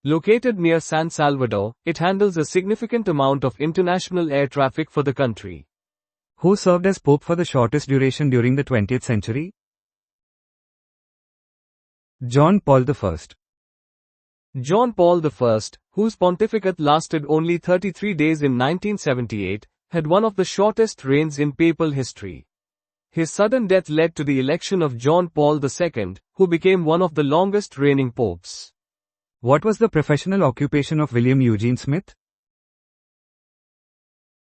Located near San Salvador, it handles a significant amount of international air traffic for the country. Who served as Pope for the shortest duration during the 20th century? John Paul I. John Paul I, whose pontificate lasted only 33 days in 1978, had one of the shortest reigns in papal history. His sudden death led to the election of John Paul II, who became one of the longest reigning popes. What was the professional occupation of William Eugene Smith?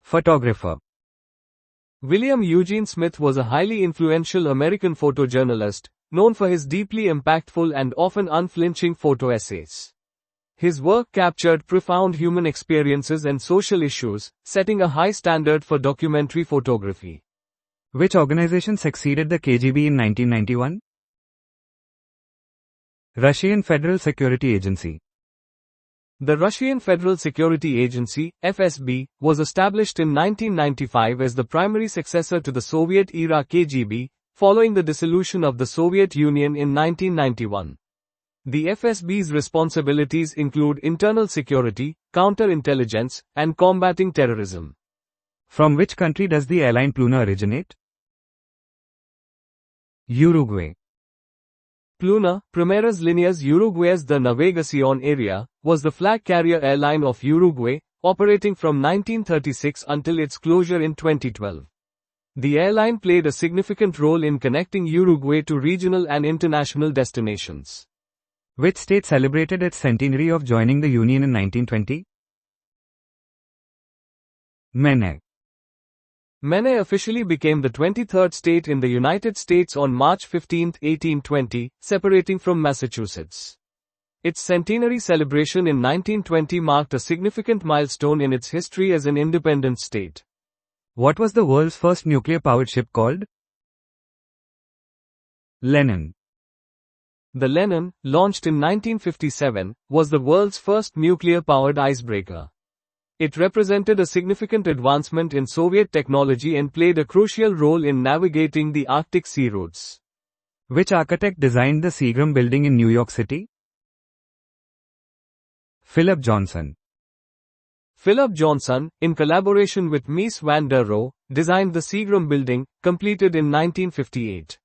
Photographer. William Eugene Smith was a highly influential American photojournalist, known for his deeply impactful and often unflinching photo essays. His work captured profound human experiences and social issues, setting a high standard for documentary photography. Which organization succeeded the KGB in 1991? Russian Federal Security Agency. The Russian Federal Security Agency, FSB, was established in 1995 as the primary successor to the Soviet-era KGB, following the dissolution of the Soviet Union in 1991. The FSB's responsibilities include internal security, counterintelligence, and combating terrorism. From which country does the airline Pluna originate? Uruguay. Pluna, Primeras Líneas Uruguayas de Navegación Aérea, was the flag carrier airline of Uruguay, operating from 1936 until its closure in 2012. The airline played a significant role in connecting Uruguay to regional and international destinations. Which state celebrated its centenary of joining the Union in 1920? Maine. Maine officially became the 23rd state in the United States on March 15, 1820, separating from Massachusetts. Its centenary celebration in 1920 marked a significant milestone in its history as an independent state. What was the world's first nuclear-powered ship called? Lenin. The Lenin, launched in 1957, was the world's first nuclear-powered icebreaker. It represented a significant advancement in Soviet technology and played a crucial role in navigating the Arctic sea routes. Which architect designed the Seagram Building in New York City? Philip Johnson. Philip Johnson, in collaboration with Mies van der Rohe, designed the Seagram Building, completed in 1958.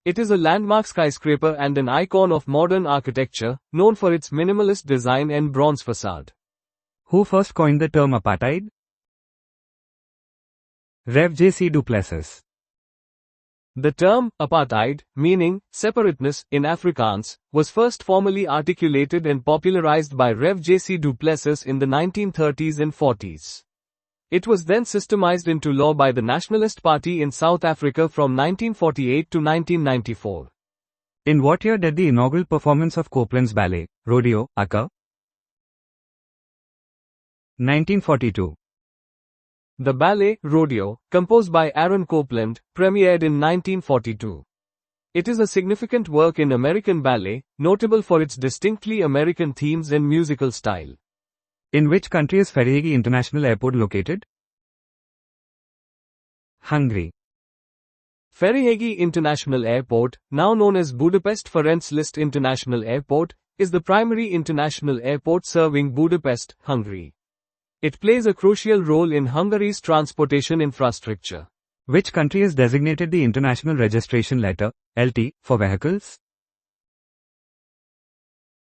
It is a landmark skyscraper and an icon of modern architecture, known for its minimalist design and bronze facade. Who first coined the term apartheid? Rev. J.C. du Plessis. The term, apartheid, meaning separateness in Afrikaans, was first formally articulated and popularized by Rev. J.C. du Plessis in the 1930s and 40s. It was then systemized into law by the Nationalist Party in South Africa from 1948 to 1994. In what year did the inaugural performance of Copland's ballet, Rodeo, occur? 1942. The ballet, Rodeo, composed by Aaron Copland, premiered in 1942. It is a significant work in American ballet, notable for its distinctly American themes and musical style. In which country is Ferihegy International Airport located? Hungary. Ferihegy International Airport, now known as Budapest Ferenc Liszt International Airport, is the primary international airport serving Budapest, Hungary. It plays a crucial role in Hungary's transportation infrastructure. Which country has designated the International Registration Letter, LT, for vehicles?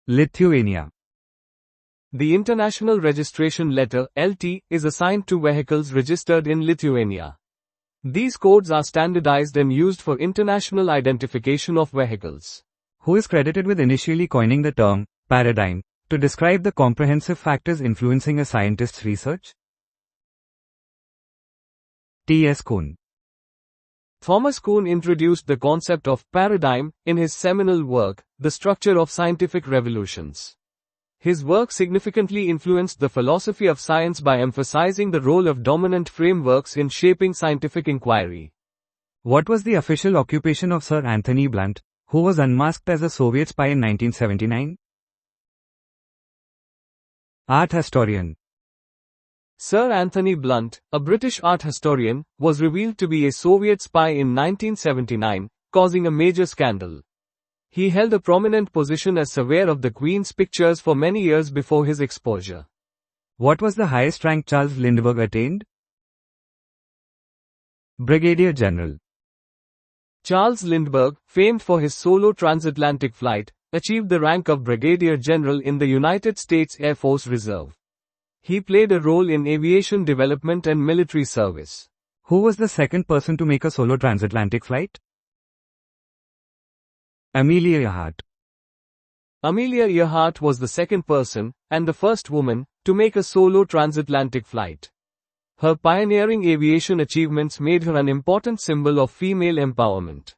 Lithuania. The International Registration Letter, LT, is assigned to vehicles registered in Lithuania. These codes are standardized and used for international identification of vehicles. Who is credited with initially coining the term, paradigm, to describe the comprehensive factors influencing a scientist's research? T.S. Kuhn. Thomas Kuhn introduced the concept of paradigm in his seminal work, The Structure of Scientific Revolutions. His work significantly influenced the philosophy of science by emphasizing the role of dominant frameworks in shaping scientific inquiry. What was the official occupation of Sir Anthony Blunt, who was unmasked as a Soviet spy in 1979? Art historian. Sir Anthony Blunt, a British art historian, was revealed to be a Soviet spy in 1979, causing a major scandal. He held a prominent position as surveyor of the Queen's pictures for many years before his exposure. What was the highest rank Charles Lindbergh attained? Brigadier General. Charles Lindbergh, famed for his solo transatlantic flight, achieved the rank of Brigadier General in the United States Air Force Reserve. He played a role in aviation development and military service. Who was the second person to make a solo transatlantic flight? Amelia Earhart. Amelia Earhart was the second person, and the first woman, to make a solo transatlantic flight. Her pioneering aviation achievements made her an important symbol of female empowerment.